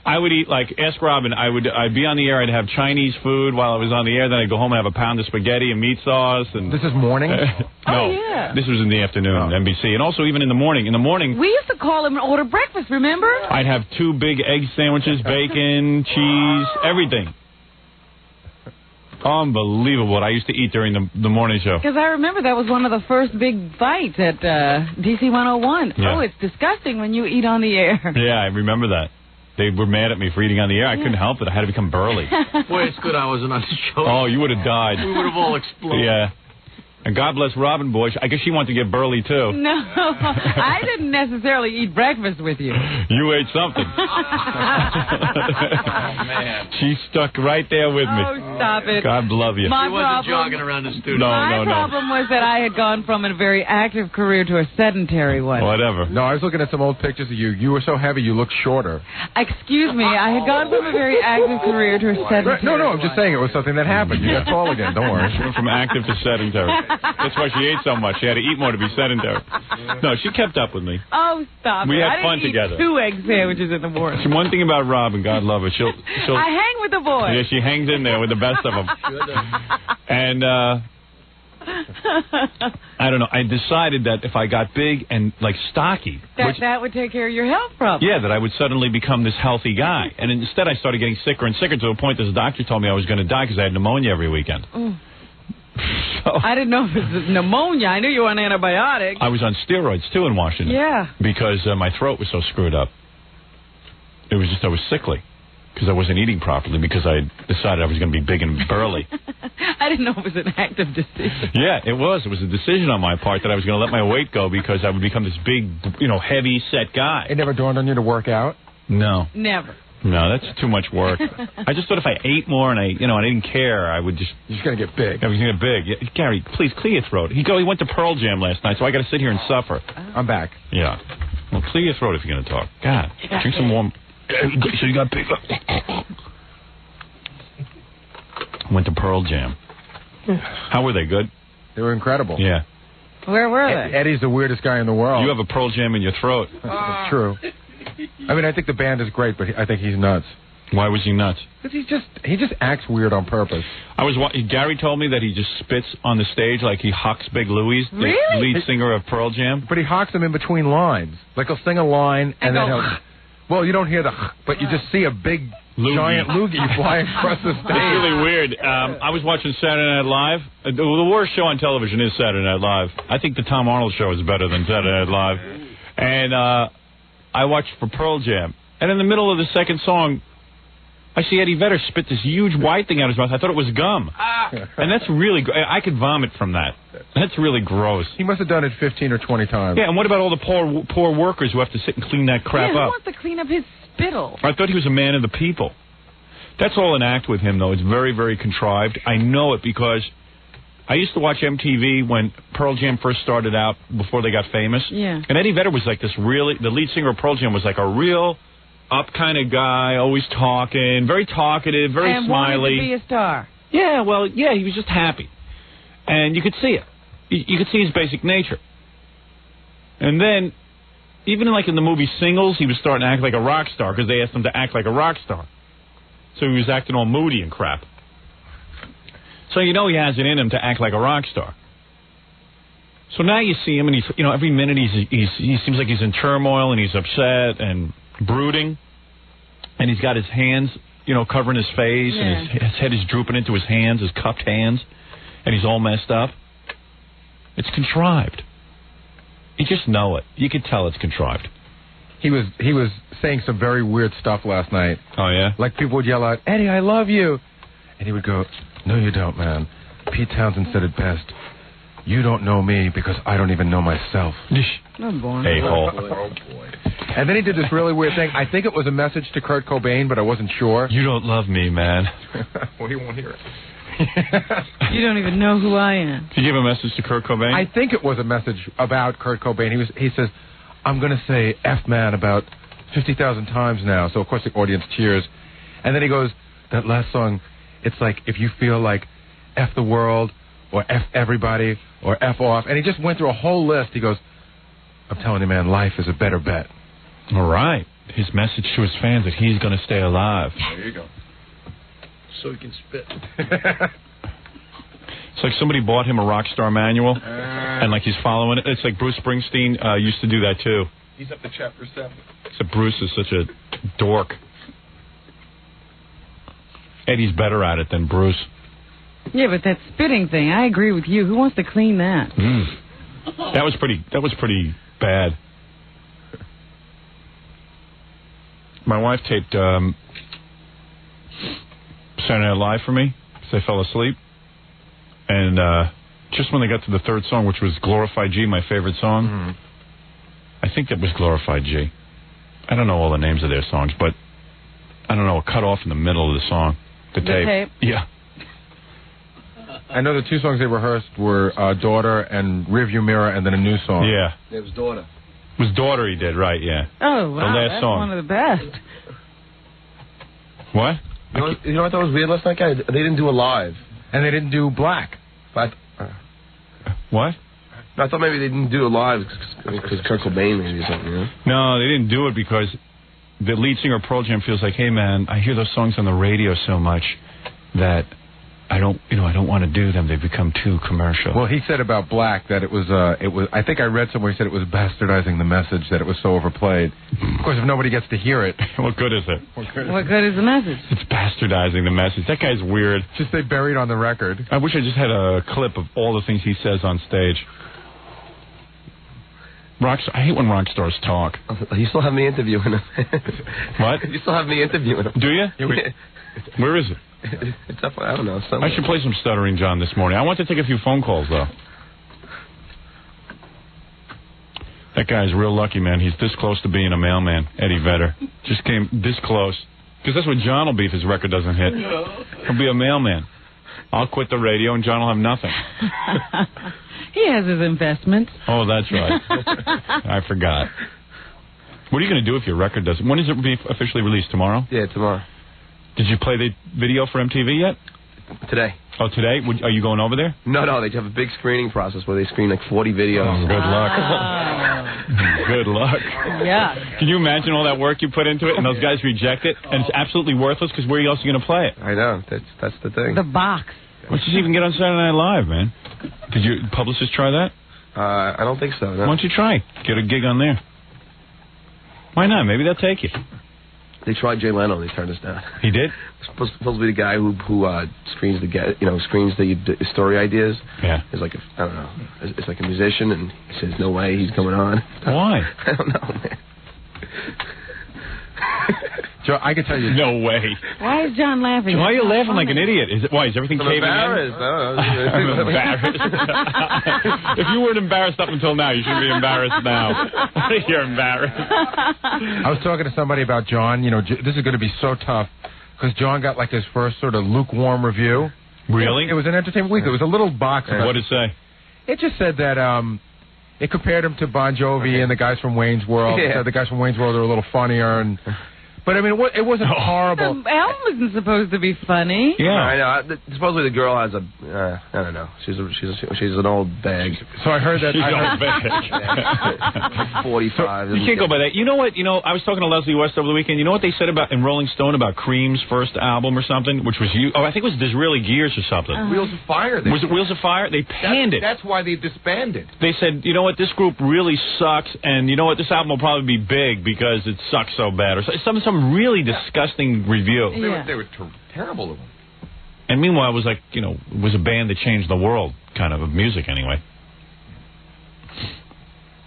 I would eat, like, ask Robin, I'd be on the air, I'd have Chinese food while I was on the air, then I'd go home and have a pound of spaghetti and meat sauce. And this is morning? No, oh, yeah. This was in the afternoon, NBC. And also even in the morning. In the morning, we used to call him and order breakfast, remember? I'd have 2 big egg sandwiches, bacon, cheese, everything. Unbelievable what I used to eat during the morning show. Because I remember that was one of the first big fights at DC 101. Yeah. Oh, it's disgusting when you eat on the air. Yeah, I remember that. They were mad at me for eating on the air. I couldn't help it. I had to become burly. Boy, it's good I wasn't on the show. Oh, you would have died. We would have all exploded. Yeah. And God bless Robin, boy. I guess she wanted to get burly, too. No, I didn't necessarily eat breakfast with you. You ate something. Oh, man. She stuck right there with me. Oh, stop it. God love you. She wasn't jogging around the studio. My problem was that I had gone from a very active career to a sedentary one. Whatever. No, I was looking at some old pictures of you. You were so heavy, you look shorter. Excuse me, I had gone from a very active career to a sedentary No, I'm just saying it was something that happened. You got tall again. Don't worry. She went from active to sedentary. That's why she ate so much. She had to eat more to be sedentary. No, she kept up with me. Oh, stop We it. had fun together. 2 egg sandwiches in the morning. One thing about Robin, God love her, she'll I hang with the boys. Yeah, she hangs in there with the best of them. And I don't know. I decided that if I got big and like stocky, that would take care of your health problem. Yeah, that I would suddenly become this healthy guy. And instead, I started getting sicker and sicker to the point that the doctor told me I was going to die because I had pneumonia every weekend. So, I didn't know if it was pneumonia. I knew you were on antibiotics. I was on steroids too in Washington. Yeah. Because my throat was so screwed up. It was just I was sickly. Because I wasn't eating properly, because I decided I was going to be big and burly. I didn't know it was an active decision. Yeah, it was. It was a decision on my part that I was going to let my weight go because I would become this big, heavy set guy. It never dawned on you to work out? No. Never. No, that's too much work. I just thought if I ate more and I didn't care, I would just... You're just going to get big. I was going to get big. Yeah, Gary, please, clear your throat. He went to Pearl Jam last night, so I got to sit here and suffer. I'm back. Yeah. Well, clear your throat if you're going to talk. God, drink some warm... So you got big. Went to Pearl Jam. How were they? Good? They were incredible. Yeah. Where were they? Eddie's the weirdest guy in the world. You have a Pearl Jam in your throat. That's true. I mean, I think the band is great, but I think he's nuts. Why was he nuts? Because he just acts weird on purpose. Gary told me that he just spits on the stage like he hawks Big Louie, the lead singer of Pearl Jam. But he hawks them in between lines. Like he'll sing a line and then he'll... Well, you don't hear the, but you just see a big, giant loogie flying across the stage. It's really weird. I was watching Saturday Night Live. The worst show on television is Saturday Night Live. I think the Tom Arnold show is better than Saturday Night Live. And I watched for Pearl Jam. And in the middle of the second song, I see Eddie Vedder spit this huge white thing out of his mouth. I thought it was gum. And that's really... I could vomit from that. That's really gross. He must have done it 15 or 20 times. Yeah, and what about all the poor workers who have to sit and clean that crap who up? wants to clean up his spittle? I thought he was a man of the people. That's all an act with him, though. It's very, very contrived. I know it because I used to watch MTV when Pearl Jam first started out, before they got famous. Yeah. And Eddie Vedder was like this really... The lead singer of Pearl Jam was like a real... up kind of guy, always talking, very talkative, very and smiley. wanted to be a star. Yeah, well, yeah, he was just happy. And you could see it. You could see his basic nature. And then, even like in the movie Singles, he was starting to act like a rock star because they asked him to act like a rock star. So he was acting all moody and crap. So you know he has it in him to act like a rock star. So now you see him, and he's, you know, every minute he seems like he's in turmoil and he's upset and brooding, and he's got his hands, you know, covering his face, and his head is drooping into his hands, his cupped hands, and he's all messed up. It's contrived. You just know it. You can tell it's contrived. He was saying some very weird stuff last night. Oh, yeah? Like people would yell out, "Eddie, I love you." And he would go, "No, you don't, man. Pete Townsend said it best. You don't know me because I don't even know myself." Oh, boy. A-hole. Oh, boy. And then he did this really weird thing. I think it was a message to Kurt Cobain, but I wasn't sure. You don't love me, man. Well, he won't hear it. You don't even know who I am. Did you give a message to Kurt Cobain? I think it was a message about Kurt Cobain. He says, "I'm going to say F-man about 50,000 times now." So, of course, the audience cheers. And then he goes, that last song, it's like if you feel like F the world or F everybody or F off. And he just went through a whole list. He goes, "I'm telling you, man, life is a better bet." All right. His message to his fans that he's going to stay alive. There you go. So he can spit. It's like somebody bought him a rock star manual, and like he's following it. It's like Bruce Springsteen used to do that too. He's up to chapter 7. Except Bruce is such a dork. Eddie's better at it than Bruce. Yeah, but that spitting thing, I agree with you. Who wants to clean that? That was pretty bad. My wife taped Saturday Night Live for me because I fell asleep. And just when they got to the third song, which was Glorified G, my favorite song, I think that was Glorified G. I don't know all the names of their songs, but I don't know, it cut off in the middle of the song. The tape. Yeah. I know the two songs they rehearsed were Daughter and Rearview Mirror, and then a new song. Yeah. It was Daughter. It was Daughter he did, right, yeah. Oh, wow, the last that's song. one of the best. What? You know what I thought was weird last night, guys? They didn't do a live. And they didn't do Black. But What? I thought maybe they didn't do a live because Kurt Cobain maybe or something, you know? No, they didn't do it because the lead singer of Pearl Jam feels like, hey, man, I hear those songs on the radio so much that I don't want to do them. They've become too commercial. Well, he said about Black that it was, I think I read somewhere he said it was bastardizing the message, that it was so overplayed. Of course, if nobody gets to hear it. What good is it? What good is the message? It's bastardizing the message. That guy's weird. Just they buried on the record. I wish I just had a clip of all the things he says on stage. I hate when rock stars talk. You still have me interviewing him. What? You still have me interviewing him. Do you? Yeah. Where is it? It's up, I don't know. Somewhere. I should play some Stuttering John this morning. I want to take a few phone calls, though. That guy's real lucky, man. He's this close to being a mailman, Eddie Vedder. Just came this close. Because that's what John will be if his record doesn't hit. He'll be a mailman. I'll quit the radio, and John will have nothing. He has his investments. Oh, that's right. I forgot. What are you going to do if your record doesn't? When is it be officially released? Tomorrow? Yeah, tomorrow. Did you play the video for MTV yet? Today. Oh, today? Are you going over there? No, they have a big screening process where they screen like 40 videos. Oh, good luck. Good luck. Yeah. Can you imagine all that work you put into it, and those guys reject it, and it's absolutely worthless because where else are you going to play it? I know. That's the thing. The box. Why don't you even get on Saturday Night Live, man? Did your publicist try that? I don't think so. No. Why don't you try? Get a gig on there. Why not? Maybe they'll take you. They tried Jay Leno. They turned us down. He did? Supposed to be the guy who screens the story ideas. Yeah. It's like I don't know. It's like a musician, and he says no way he's coming on. Why? I don't know, man. I can tell you. No way. Why is John laughing? Why are you laughing like an idiot? Why is everything caving in? I'm embarrassed. If you weren't embarrassed up until now, you shouldn't be embarrassed now. You're embarrassed. I was talking to somebody about John. You know, this is going to be so tough because John got like his first sort of lukewarm review. Really? It was an Entertainment Weekly. It was a little box. What did it say? It just said that it compared him to Bon Jovi and the guys from Wayne's World. It said the guys from Wayne's World are a little funnier But, I mean, it wasn't horrible. The album isn't supposed to be funny. Yeah. I know. Supposedly the girl has I don't know. She's an old bag. So I heard that. She's an old bag. Like 45. You can't go by that. You know what? I was talking to Leslie West over the weekend. You know what they said in Rolling Stone about Cream's first album or something? Which was I think it was Disraeli Gears or something. Wheels of Fire. Was it Wheels of Fire? They panned it. That's why they disbanded. They said, you know what? This group really sucks, and you know what? This album will probably be big because it sucks so bad. Or some really disgusting review. They were terrible of them. And meanwhile, it was like, it was a band that changed the world, kind of music anyway.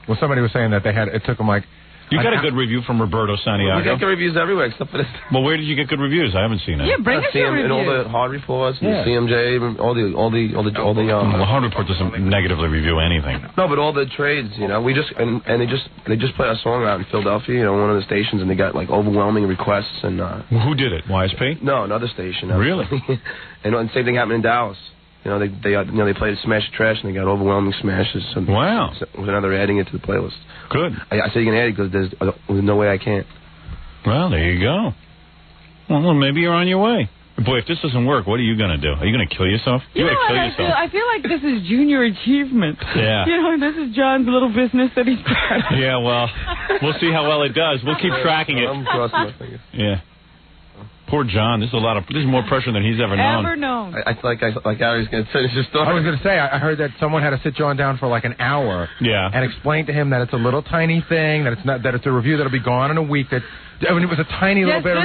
Well, somebody was saying that it took them like... You got a good review from Roberto Santiago. We got good reviews everywhere except for this. Well, where did you get good reviews? I haven't seen it. Yeah, bring us your reviews. And all the Hard Reports, and the CMJ, all the the Hard Report doesn't negatively review anything. No, but all the trades, we just and they just play our song out in Philadelphia, one of the stations, and they got like overwhelming requests and. Who did it? YSP? No, another station. Really? and same thing happened in Dallas. They played Smash Trash and they got overwhelming smashes. And wow. So now they're adding it to the playlist. Good. I said you can add it because there's no way I can't. Well, there you go. Well, maybe you're on your way. Boy, if this doesn't work, what are you going to do? Are you going to kill yourself? You're going to kill yourself. I feel like this is junior achievement. Yeah. This is John's little business that he's got. Yeah, well, we'll see how well it does. We'll keep tracking it. I'm crossing my fingers. Yeah. Poor John. This is more pressure than he's ever known. I like Ari's going to finish his story. I was going to say, I heard that someone had to sit John down for like an hour. Yeah. And explain to him that it's a little tiny thing, that it's a review that'll be gone in a week. It was a tiny little bit of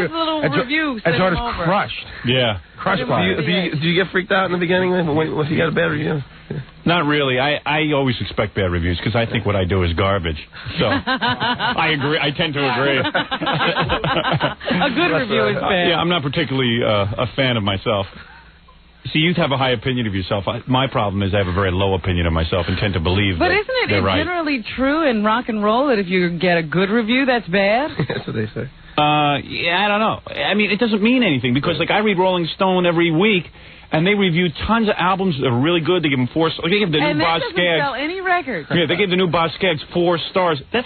review. And John is crushed. Yeah. Crushed by it. Do you get freaked out in the beginning when you got a bad review? Not really. I always expect bad reviews because I think what I do is garbage. So I agree. I tend to agree. A good review is bad. Yeah, I'm not particularly a fan of myself. See, you have a high opinion of yourself. My problem is I have a very low opinion of myself and tend to believe But that isn't it they're right. generally true in rock and roll that if you get a good review, that's bad? That's what they say. Yeah, I don't know. I mean, it doesn't mean anything because, I read Rolling Stone every week, and they review tons of albums that are really good. They give them 4 stars. They give the new Boz Scaggs. And that doesn't sell any records. Yeah, they gave the new Boz Scaggs 4 stars. I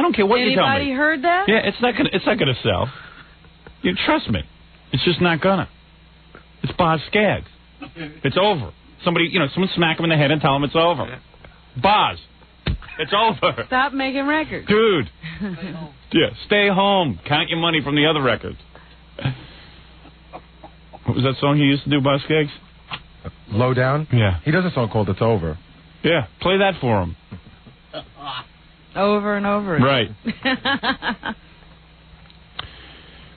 don't care what you tell me. Anybody heard that? Yeah, it's not gonna sell. You trust me. It's just not gonna. It's Boz Scaggs. It's over. Someone smack him in the head and tell him it's over. Boz. It's over. Stop making records. Dude. Yeah, stay home. Count your money from the other records. What was that song he used to do, Boz Scaggs? Low Down? Yeah. He does a song called It's Over. Yeah, play that for him. Over and over. Right.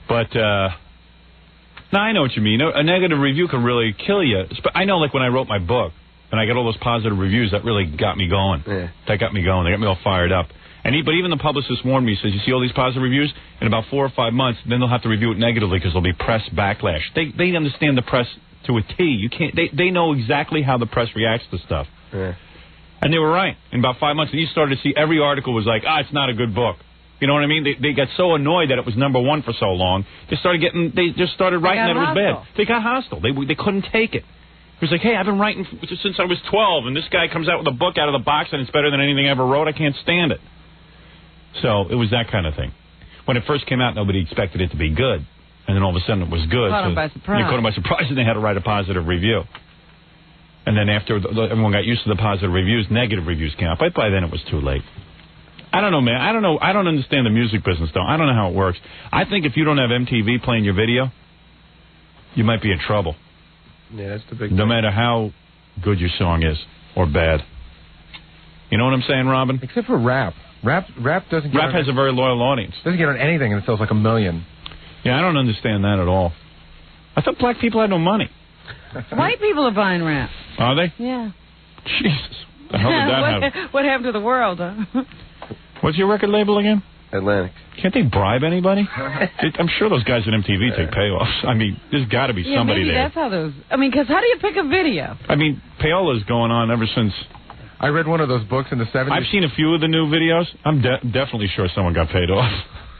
But, no, I know what you mean. A negative review can really kill you. I know, when I wrote my book, and I got all those positive reviews, that really got me going. Yeah. That got me going. They got me all fired up. But even the publicist warned me, he says, you see all these positive reviews? In about 4 or 5 months, then they'll have to review it negatively because there'll be press backlash. They understand the press to a T. You can't. They know exactly how the press reacts to stuff. Yeah. And they were right. In about 5 months, and you started to see every article was like, it's not a good book. You know what I mean? They got so annoyed that it was #1 for so long. They just started writing that it was bad. They got hostile. They couldn't take it. It was like, hey, I've been writing since I was 12, and this guy comes out with a book out of the box, and it's better than anything I ever wrote. I can't stand it. So it was that kind of thing. When it first came out, nobody expected it to be good. And then all of a sudden it was good. Caught them by surprise. Caught them by surprise, and they had to write a positive review. And then after everyone got used to the positive reviews, negative reviews came out. But by then it was too late. I don't know, man. I don't know. I don't understand the music business, though. I don't know how it works. I think if you don't have MTV playing your video, you might be in trouble. Yeah, that's the big No matter how good your song is or bad. You know what I'm saying, Robin? Except for rap. Rap doesn't get Rap has a very loyal audience. Doesn't get on anything and it sells like 1 million. Yeah, I don't understand that at all. I thought black people had no money. White people are buying rap. Are they? Yeah. Jesus. The hell did that happen? What happened to the world, huh? What's your record label again? Atlantic. Can't they bribe anybody? I'm sure those guys at MTV take payoffs. I mean, there's got to be somebody maybe there. That's how those. I mean, because how do you pick a video? I mean, payola's going on ever since. I read one of those books in the 70s. I've seen a few of the new videos. I'm definitely sure someone got paid off.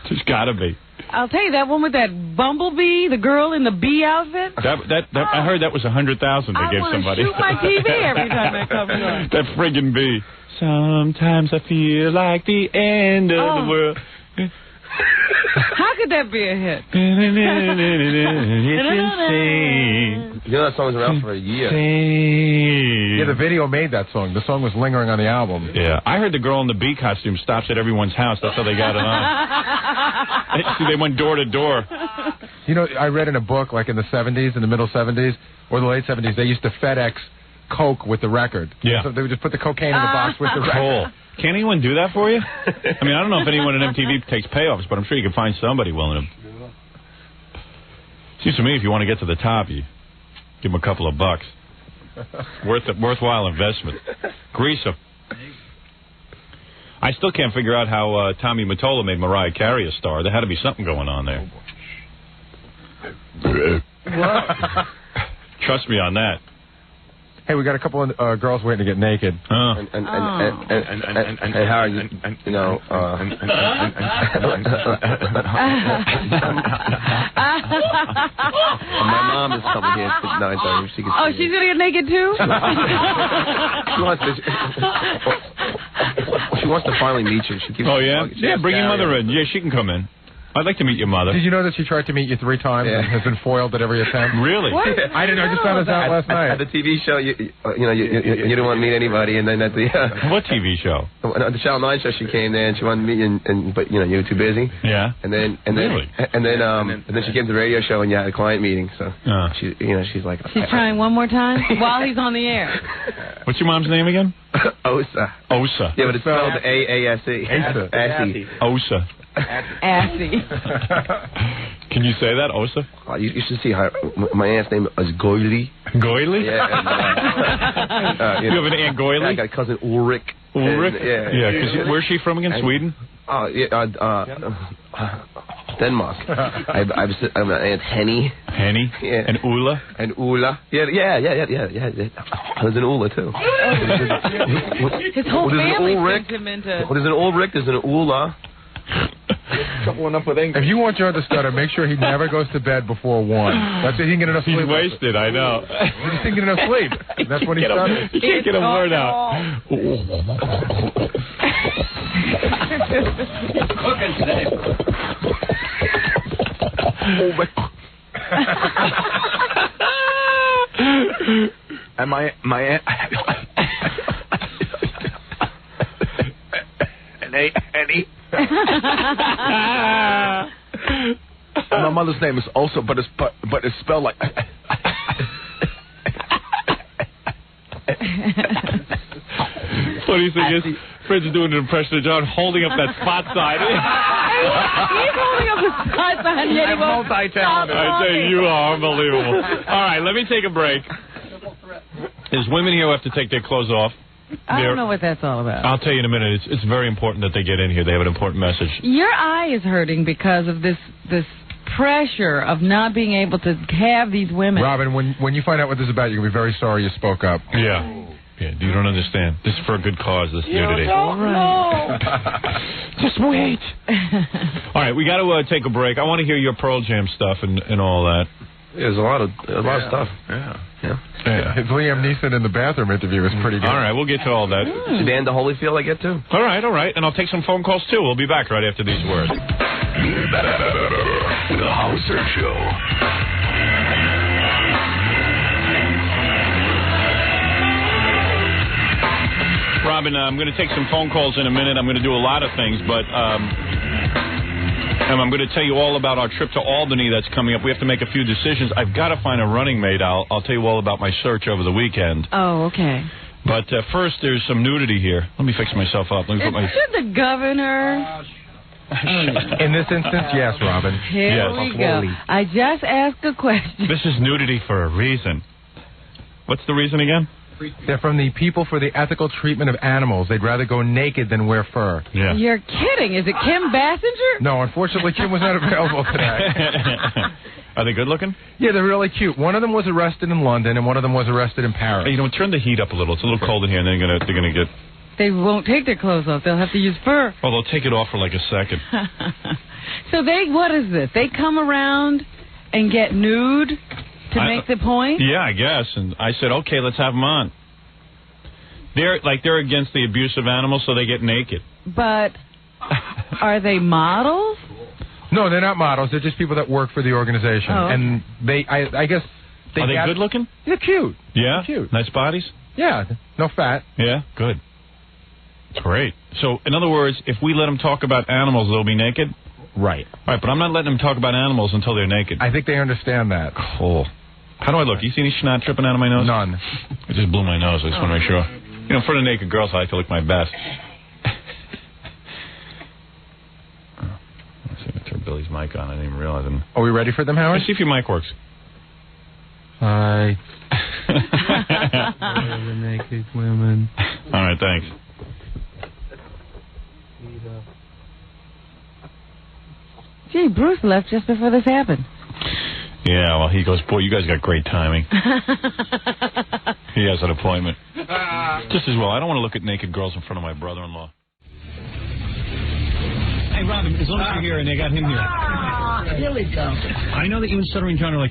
There's got to be. I'll tell you, that one with that bumblebee, the girl in the bee outfit. I heard that was $100,000 they gave somebody. I want to shoot my TV every time that comes on. That friggin' bee. Sometimes I feel like the end of the world. How could that be a hit? It's insane. You know that song's around for a year. Yeah, the video made that song. The song was lingering on the album. Yeah, I heard the girl in the bee costume stops at everyone's house. That's how they got it on. They went door to door. You know, I read in a book, like in the 70s, in the middle 70s, or the late 70s, they used to FedEx Coke with the record. Yeah. So they would just put the cocaine in the box with the record. Cool. Can't anyone do that for you? I mean, I don't know if anyone at MTV takes payoffs, but I'm sure you can find somebody willing to. Seems to me if you want to get to the top, you give them a couple of bucks. Worthwhile investment. Greaser. I still can't figure out how Tommy Mottola made Mariah Carey a star. There had to be something going on there. Trust me on that. Hey, we got a couple of girls waiting to get naked. And how you know, my mom is coming here at 9:30. She can she's going to get naked too? She wants to finally meet you. She keeps bring your mother in. Yeah, she can come in. I'd like to meet your mother. Did you know that she tried to meet you 3 times and has been foiled at every attempt? Really? What? I didn't know. I just found this out last night. At the TV show, you didn't want to meet anybody, and then at the what TV show? At the Channel 9 show, she came there and she wanted to meet you, but you were too busy. Yeah. And then really? and then she came to the radio show and you had a client meeting. So she's like, she's trying one more time while he's on the air. What's your mom's name again? Osa. Osa. Yeah, but it's spelled A-A-S-E. Assy. Osa. Assy. Can you say that, Osa? You should see how my aunt's name is Goyli. Goyli? Yeah. And, you have an Aunt Goyli? I got a cousin Ulrich. Ulrich? Yeah. Where's she from again? Sweden? Denmark. I have an Aunt Henny. Henny? Yeah. And Ula? And Ula. Yeah. There's an Ula, too. His whole family sends him into... There's an Ulrich, there's an Ula. If you want Joe to stutter, make sure he never goes to bed before 1. That's it. He can get enough sleep. He's wasted, I know. He just didn't get enough sleep. That's when he stutters. He can't get a word out. Cooking today. And my aunt... Annie. My mother's name is also, but it's spelled like. Funny thing is, Fred's doing an impression of John holding up that spot sign. He's holding up the spot sign. Yet he won't multi-talented. I say you are unbelievable. All right, let me take a break. There's women here who have to take their clothes off. I don't know what that's all about. I'll tell you in a minute. It's very important that they get in here. They have an important message. Your eye is hurting because of this pressure of not being able to have these women. Robin, when you find out what this is about, you're going to be very sorry you spoke up. Yeah, you don't understand. This is for a good cause, this nudity. Just wait. All right, we got to take a break. I want to hear your Pearl Jam stuff and all that. There's a lot of stuff. Yeah. His Liam Neeson in the bathroom interview was pretty good. All right, we'll get to all that. Dan to Holyfield I get to. All right. And I'll take some phone calls, too. We'll be back right after these words. The Howard Stern Show. Robin, I'm going to take some phone calls in a minute. I'm going to do a lot of things, but... And I'm going to tell you all about our trip to Albany that's coming up. We have to make a few decisions. I've got to find a running mate. I'll tell you all about my search over the weekend. Oh, okay. But first, there's some nudity here. Let me fix myself up. Let me put my... Should the governor... In this instance, yes, Robin. Here we go. I just asked a question. This is nudity for a reason. What's the reason again? They're from the People for the Ethical Treatment of Animals. They'd rather go naked than wear fur. Yeah. You're kidding. Is it Kim Basinger? No, unfortunately, Kim was not available today. Are they good looking? Yeah, they're really cute. One of them was arrested in London, and one of them was arrested in Paris. Hey, turn the heat up a little. It's a little cold in here, and they're gonna get. They won't take their clothes off. They'll have to use fur. Oh, they'll take it off for like a second. So what is this? They come around and get nude to make the point? Yeah, I guess. And I said, okay, let's have them on. They're against the abuse of animals, so they get naked. But are they models? No, they're not models. They're just people that work for the organization. Oh, okay. And I guess... Are they good looking? They're cute. Yeah? They're cute. Nice bodies? Yeah, no fat. Yeah, good. Great. So, in other words, if we let them talk about animals, they'll be naked? Right. All right, but I'm not letting them talk about animals until they're naked. I think they understand that. Cool. How do I look? You see any snot dripping out of my nose? None. It just blew my nose. I just want to make sure. In front of naked girls, I like to look my best. Let's see if I turn Billy's mic on. I didn't even realize it. Are we ready for them, Howard? Let's see if your mic works. Hi. The naked women. All right, thanks. Gee, Bruce left just before this happened. Yeah, well, he goes, boy, you guys got great timing. He has an appointment. Just as well. I don't want to look at naked girls in front of my brother-in-law. Hey, Robin, as long as you're here and they got him here. Here we go. I know that you and Stuttering John are like...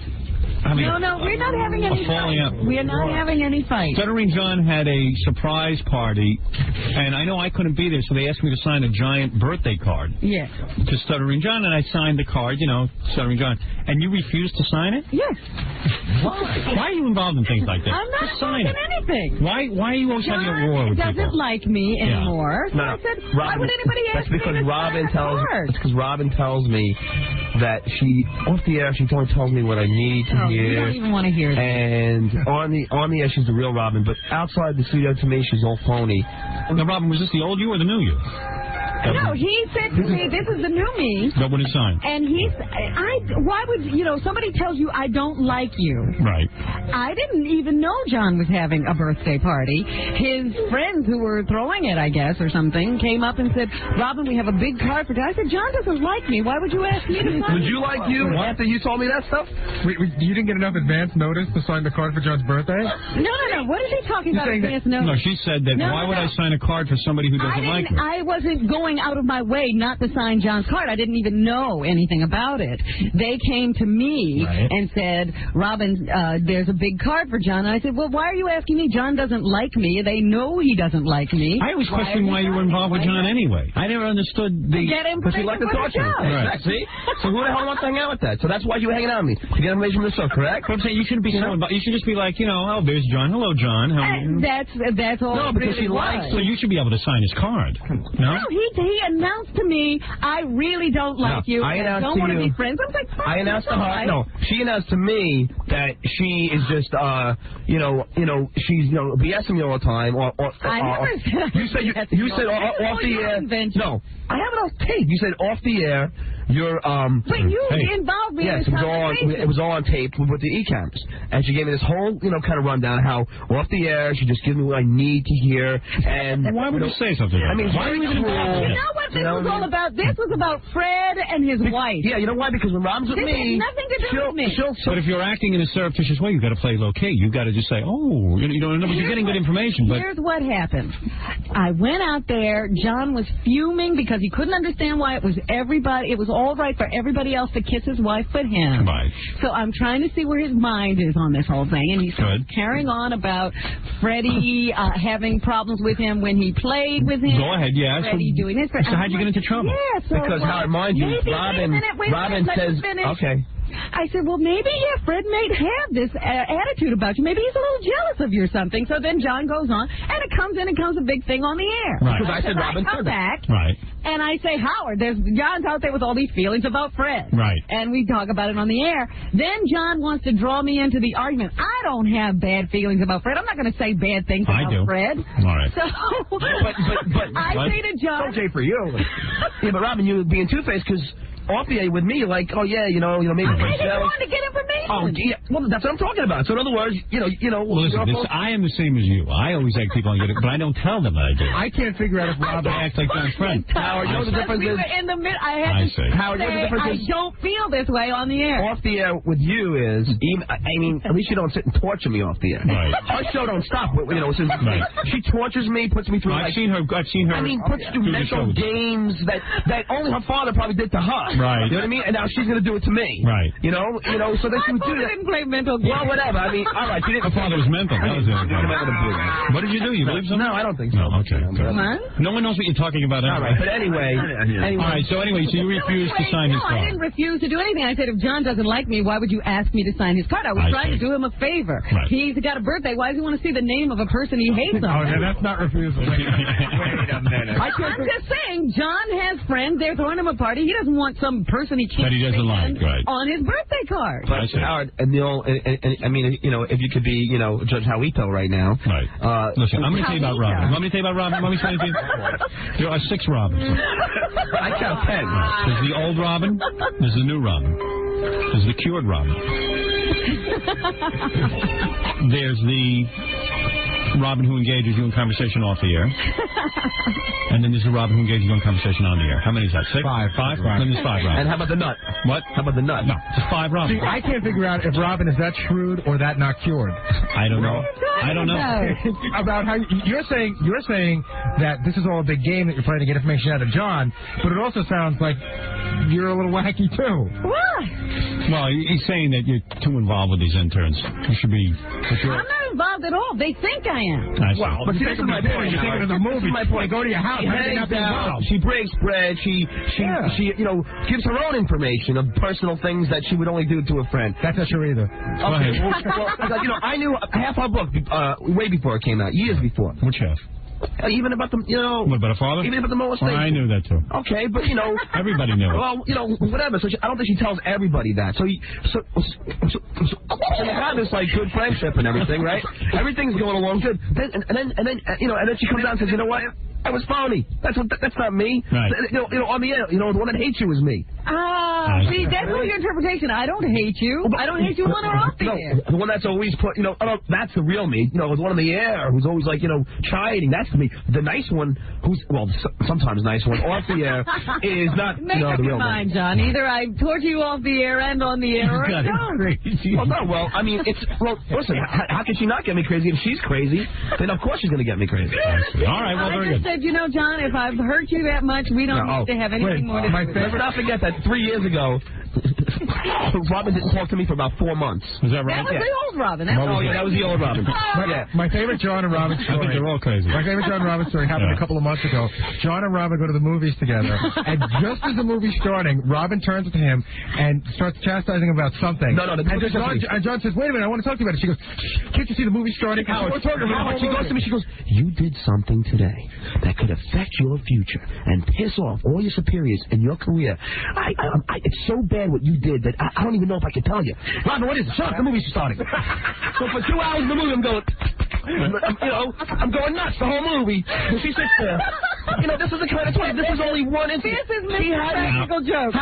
No, we're not having any fight. We're not having any fight. Stuttering John had a surprise party, and I know I couldn't be there, so they asked me to sign a giant birthday card. Yes. To Stuttering John, and I signed the card, Stuttering John. And you refused to sign it? Yes. Why? Why are you involved in things like this? I'm not Just sign involved in anything. Why are you always having a war with people? Doesn't like me anymore. So I said, why would anybody ask me to sign a card? That's because Robin tells me that she, off the air, she only tells me what I need to hear. You don't even want to hear that. And on the air, she's the real Robin, but outside the studio, to me, she's all phony. Now, Robin, was this the old you or the new you? No, he said to me, this is the new me. That wouldn't sign. And why would, somebody tells you I don't like you. Right. I didn't even know John was having a birthday party. His friends who were throwing it, I guess, or something, came up and said, Robin, we have a big card for John. I said, John doesn't like me. Why would you ask me to sign? Would you like you after you told me that stuff? You didn't get enough advance notice to sign the card for John's birthday? No. What is he talking about advance notice? No, she said that why would I sign a card for somebody who doesn't like me? I wasn't going out of my way not to sign John's card. I didn't even know anything about it. They came to me and said, Robin, there's a big card for John. And I said, well, why are you asking me? John doesn't like me. They know he doesn't like me. I always questioned why you were involved with John anyway. I never understood the... Get because you like to talk to him. Right. See? So who the hell wants to hang out with that? So that's why you hanging out with me. To get information from the show, correct? But I'm saying you shouldn't be you should just be like, oh, there's John. Hello, John. That's all. No, because she likes. So you should be able to sign his card. No, he announced to me, I really don't like you. I don't want to be friends. I was like, I announced to her. No, she announced to me that she is just, she's, BSing me all the time. I never said. You said off the air. No, I have it off tape. You said off the air. You're But you involved me in this conversation. It was all on tape with the e-cams. And she gave me this whole, kind of rundown how off the air she just gives me what I need to hear. And why would you say something like that? I mean, why are you involved? You know what this was all about? This was about Fred and his wife. Yeah, you know why? Because when Robin's with me, has nothing to do with me. But if you're acting in a surreptitious way, you've got to play low-key. You've got to just say, you're getting good information. But here's what happened. I went out there. John was fuming because he couldn't understand why it was all right for everybody else to kiss his wife but him. Right. So I'm trying to see where his mind is on this whole thing. And he's carrying on about Freddie having problems with him when he played with him. Go ahead, yeah. Freddie doing this. So how'd you get into trouble? Yeah, so because Howard, mind you, Robin says, okay. I said, well, maybe, Fred may have this attitude about you. Maybe he's a little jealous of you or something. So then John goes on, and it comes a big thing on the air. Right. Because I said Robin come back, and I say, Howard, John's out there with all these feelings about Fred. Right. And we talk about it on the air. Then John wants to draw me into the argument. I don't have bad feelings about Fred. I'm not going to say bad things about Fred. All right. So but I say to John. Okay for you. Yeah, but Robin, you being two-faced because off the air with me, like, oh yeah, maybe. I just wanted to get information. Oh yeah, well that's what I'm talking about. So in other words, Well, listen, I am the same as you. I always egg people on good, but I don't tell them that I do. I can't figure out if Robin acts like John's friend. Howard, you know the difference is. In the mid, I had to say, Howard, you know the difference is. I don't feel this way on the air. Off the air with you is, at least you don't sit and torture me off the air. Right. Our show don't stop. Right. She tortures me, puts me through. I've seen her. I mean, puts through mental games that only her father probably did to her. Right. You know what I mean? And now she's gonna do it to me. Right. So that she would do that. Didn't play mental games. Well, whatever. I mean, all right. She didn't. Her father was mental. That was it. What did you do? You believe something? No, I don't think so. No. Okay. What? No one knows what you're talking about. All right. But anyway. All right. So you refused to sign his I card. didn't refuse to do anything. I said, if John doesn't like me, why would you ask me to sign his card? I was trying to do him a favor. Right. He's got a birthday. Why does he want to see the name of a person he hates on? Oh, that's not refusal. Wait a minute. I'm just saying, John has friends. They're throwing him a party. He doesn't want some person he can't that he doesn't like, right, on his birthday card. But Howard, I mean, if you could be, Judge Howito right now. Right. Listen, I'm going to tell you about Robin. Want me to tell you about Robin? Want me to say anything? There are 6 Robins. I count 10. There's the old Robin. There's the new Robin. There's the cured Robin. There's the Robin who engages you in conversation off the air. And then there's a Robin who engages you in conversation on the air. How many is that? 6? 5. Then there's 5 Robins. And how about the nut? What? How about the nut? No, it's 5 Robins. See, I can't figure out if Robin is that shrewd or that not cured. I don't know. About how you're saying that this is all a big game that you're playing to get information out of John, but it also sounds like you're a little wacky too. What? Well, he's saying that you're too involved with these interns. You should be. I'm not involved at all. They think I am. Well, but see, this is my point. You're thinking of the movie. My point. They go to your house. She breaks bread. She gives her own information of personal things that she would only do to a friend. That's not true either. Okay. Well, I knew half our book way before it came out, years before. Which half? Even about the, What, about a father? Even about the molestation. Well, I knew that too. Okay, but everybody knew it. Well, whatever. So I don't think she tells everybody that. So you have this like good friendship and everything, right? Everything's going along good. And then she comes out and says, you know what? That was phony. That's not me. Right. On the air, the one that hates you is me. See, that's your interpretation. I don't hate you. I don't hate you on or off the air. The one that's always put, that's the real me. The one on the air who's always like, chiding. That's me. The nice one, who's sometimes nice one off the air is not, Make up the your real mind, me. John. Either I torture you off the air and on the air, or I don't. I mean, listen, how can she not get me crazy? If she's crazy, then of course she's going to get me crazy. All right, well, very good. Said, John, if I've hurt you that much, we don't need to have anything more to do with it. Let's not forget that 3 years ago, Robin didn't talk to me for about 4 months. Is that right? That was the old Robin. That was the old Robin. My favorite John and Robin story. I think they're all crazy. My favorite John and Robin story happened a couple of months ago. John and Robin go to the movies together, and just as the movie's starting, Robin turns to him and starts chastising him about something. And John says, "Wait a minute, I want to talk to you about it." She goes, "Can't you see the movie starting?" She goes to me. She goes, "You did something today that could affect your future and piss off all your superiors in your career. It's so bad what you did that I don't even know if I can tell you. Robin, what is it? Shut up, the movie's starting." So for 2 hours in the movie, I'm going, I'm going nuts the whole movie. And she sits there. This is the kind of talk. This is only one incident. This is Mr. Practical Joke.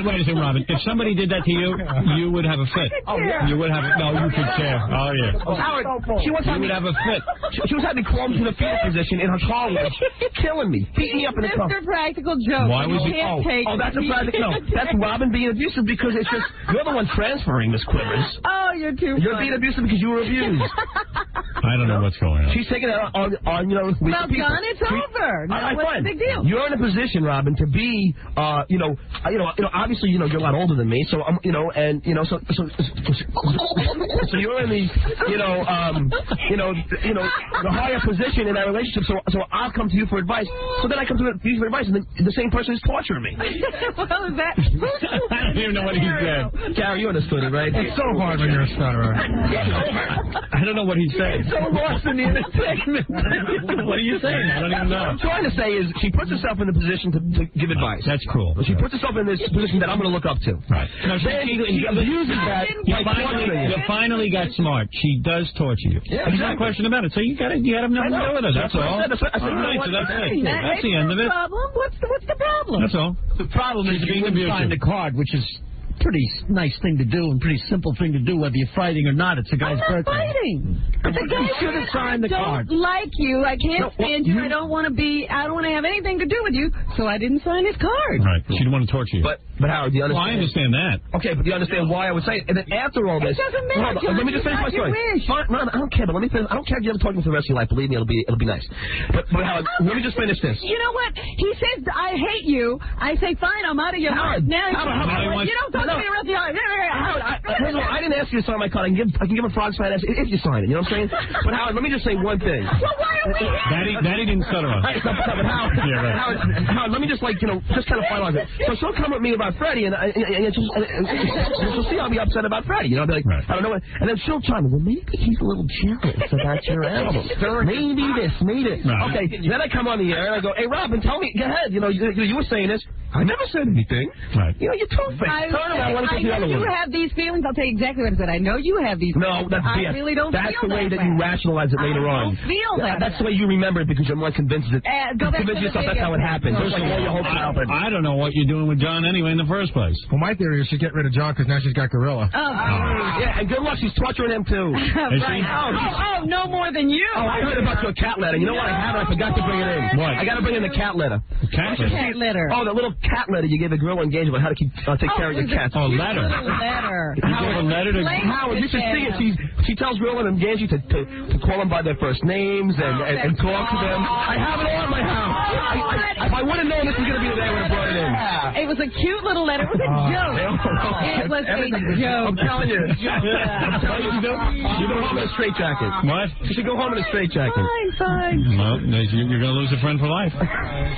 Wait a second, Robin. If somebody did that to you, you would have a fit. You would have no, you could care. Oh, yeah. Howard, she would have a fit. She was having me crawl into the fetal position in her car, killing me, beating me up in the car. Mr. Practical Joke. Why was he? That's a practical. No, that's Robin being abusive because it's just you're the one transferring Miss Quivers. Oh, you're too. You're being abusive because you were abused. I don't know what's going on. She's taking it on Well, John, it's over. What's the big deal? You're in a position, Robin, to be, obviously, you're a lot older than me, so so you're in the, the higher position in that relationship. So I'll come to you for advice. So then I come to you for advice, and then the same person is torturing me. Well, is that? I don't even know what he said. Gary, you understood it, right? It's so hard when you're a stutterer. I don't know what he said. so lost in the entertainment. What are you saying? I don't even know. What I'm trying to say is she puts herself in the position to give advice. That's cruel. She puts herself in this position that I'm going to look up to. Right. No, she abuses that. You finally got smart. She does torture you. Yeah, there's no question about it. So you got to have nothing to do with her. That's all. That's That's the end of it. What's the problem? That's all. The problem is being you wouldn't sign the card, which is pretty nice thing to do and pretty simple thing to do, whether you're fighting or not. It's a guy's birthday. I'm not fighting. It's a guy should have signed the card. I don't like you. I can't stand you. I don't want to have anything to do with you, so I didn't sign his card. Right. She didn't want to torture you. But Howard, do you understand? Well, I understand that. Okay, but do you understand why I would say it? And then after all this, it doesn't matter. John, let me just finish my story. Fine, no, I don't care. But let me finish. I don't care if you ever talk to me for the rest of your life. Believe me, it'll be nice. But Howard, let me just finish this. You know what? He says I hate you. I say fine. I'm out of your heart. Now you don't talk to me the rest of your life. Howard, I didn't ask you to sign my card. I can give a frog sign if you sign it. You know what I'm saying? But Howard, let me just say one thing. Well, why are we here? Daddy didn't stutter on. But Howard, let me just kind of finalize it. So she'll come at me about Freddie, and she'll see I'll be upset about Freddie. You know, I'll be like, I don't know what. And then she'll chime in, well, maybe he's a little jealous about your album. Maybe this, maybe this. Okay, then I come on the air and I go, hey, Robin, tell me, go ahead. You know, you were saying this. I never said anything. Right. You know, you're two-faced. Turn around, let me take the other one. You have these feelings. I'll tell you exactly what I said. I know you have these feelings. No, that's BS. I really don't that's feel the way that way. you rationalize it later on. I don't feel that. That's the way you remember it because you're more convinced that convince yourself that's how it happened. Just like all your hopes happened. I don't know what you're doing with John anyway in the first place. Well, my theory is she get rid of John because now she's got Gorilla. Yeah, and good luck. She's torturing him too. Right. No more than you. Oh, I heard about your cat letter. You know what? I haven't. I forgot to bring it in. What? I got to bring in the cat letter. Cat letter. Oh, the little cat letter you gave a Gorilla engagement how to take care of your cats. Oh, letter. Letter. You gave a letter to Howard. You should see it. She tells Gorilla and Ganji to call them by their first names and talk to them. I have it all in my house. If I would have known this was going to be the day, I would have brought it in. It was a cute little letter. It was a joke. It was a joke. I'm telling you. I'm telling you, you go home in a straitjacket. What? You should go home in a straitjacket. Fine. Well, you're going to lose a friend for life.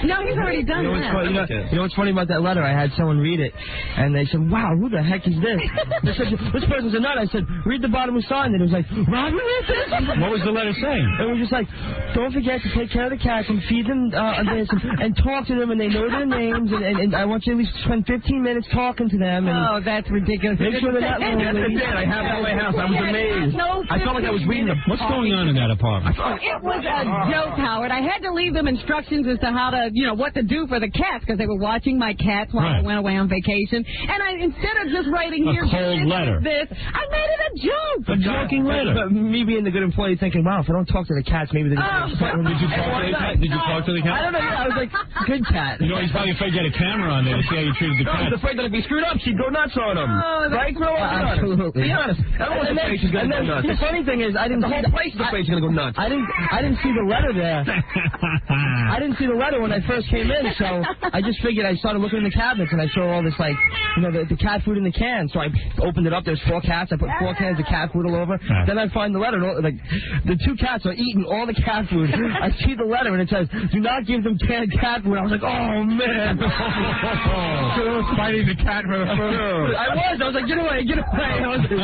No, he's already done that. You know what's funny about that letter? I had someone read it, and they said, wow, who the heck is this? They said, this person's a nut. I said, read the bottom who signed it. It was like, Robin is this? What was the letter saying? It was just like, don't forget to take care of the cats and feed them this and talk to them, and they know their names, and I want you to at least spend 15 minutes talking to them. And that's ridiculous. Make sure they're not lonely. I have that in my house. I was amazed. I felt like I was reading a... What's going on in that apartment? It was a joke, Howard. I had to leave them instructions as to how to, what to do for the cats, because they were watching my cats while I went away on vacation. And instead of just writing a cold letter, I made it a joke. A joking letter. But me being the good employee thinking, wow, if I don't talk to the cats, maybe they're going to... Did you talk to the cat? I don't know. I was like, good cat. You know, he's probably afraid to get a camera on there to see how you treated the cat. He's afraid that if he screwed up, she'd go nuts on him. Right? Absolutely. Be honest. Everyone's afraid she's going to go nuts. The funny thing is, I didn't see the whole place is afraid she's going to go nuts. I didn't see the letter there. I didn't see the letter when I first came in, so I just figured. I started looking in the cabinets, and I saw all this, the cat food in the can. So I opened it up. There's 4 cats. I put 4 cans of cat food all over. Then I find the letter. The 2 cats are eating all the cat food. I see the letter, and it says, do not give them canned cat food. I was like, oh, man. So it was fighting the cat for the food. I was like, get away, get away. The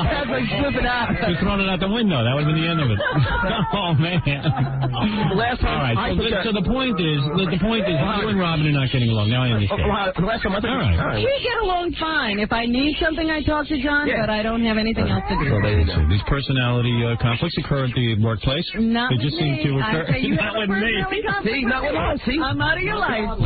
cat's slipping out. You're throwing it out the window. That would have been the end of it. Oh, man. The last time all right, so the point is, you and Robin are not getting along. Now I understand. The last time I think... All right. We get along fine. If I need something, I talk to John, but I don't have anything else to do. So there you go. These personality conflicts occur at the workplace. Not they just seem to occur. Not with me. See, not with us. See? I'm out of your life.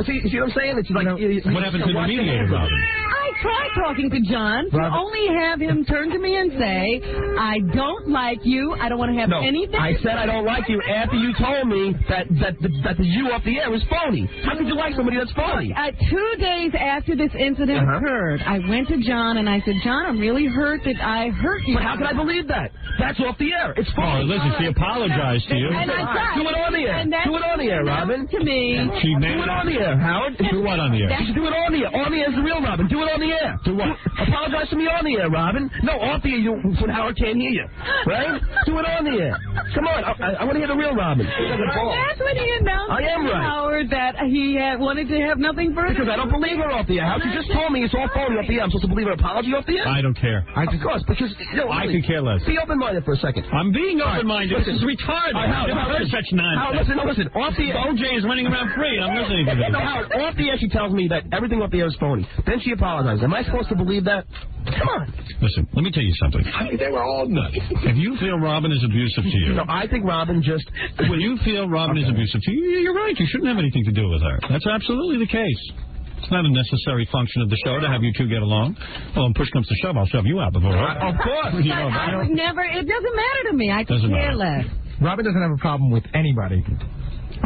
See what I'm saying? It's like... What happened to the mediator, Robin? I tried talking to John to only have him turn to me and say, I don't like you. I don't want to have anything. I said I don't like you after you told me that the you off the air was phony. How could you like somebody that's phony? 2 days after this incident occurred, I went to John and I said, John, I'm really hurt that I hurt you. But how can I believe that? That's off the air. It's phony. Oh, listen, she apologized to you. And I tried. Do it on the air. Do it on the air, Robin. To me. She made do it on the air, Howard. Do what on the air? You should do it on the air. On the air is the real Robin. Do it on the the air. Do what? Apologize to me on the air, Robin. No, off the air, when Howard can't hear you. Right? Do it on the air. Come on, I want to hear the real Robin. That's when he announced I am right. Howard that he wanted to have nothing further. Because I don't believe her off the air. How she just told me it's all phony off the air. I'm supposed to believe her apology off the air? I don't care. Of course, because I could care less. Be open-minded for a second. I'm being open-minded. This is retarded. I've never heard such nonsense. Listen. Off the air, OJ is running around free, and I'm listening to this. No, Howard, off the air, she tells me that everything off the air is phony. Then she apologizes. Am I supposed to believe that? Come on. Listen, let me tell you something. I mean, they were all nuts. If you feel Robin is abusive to you... No, I think Robin just... When you feel Robin is abusive to you, you're right. You shouldn't have anything to do with her. That's absolutely the case. It's not a necessary function of the show to have you two get along. Well, when push comes to shove, I'll shove you out before her. Of course. I would never... It doesn't matter to me. I could care less. Robin doesn't have a problem with anybody.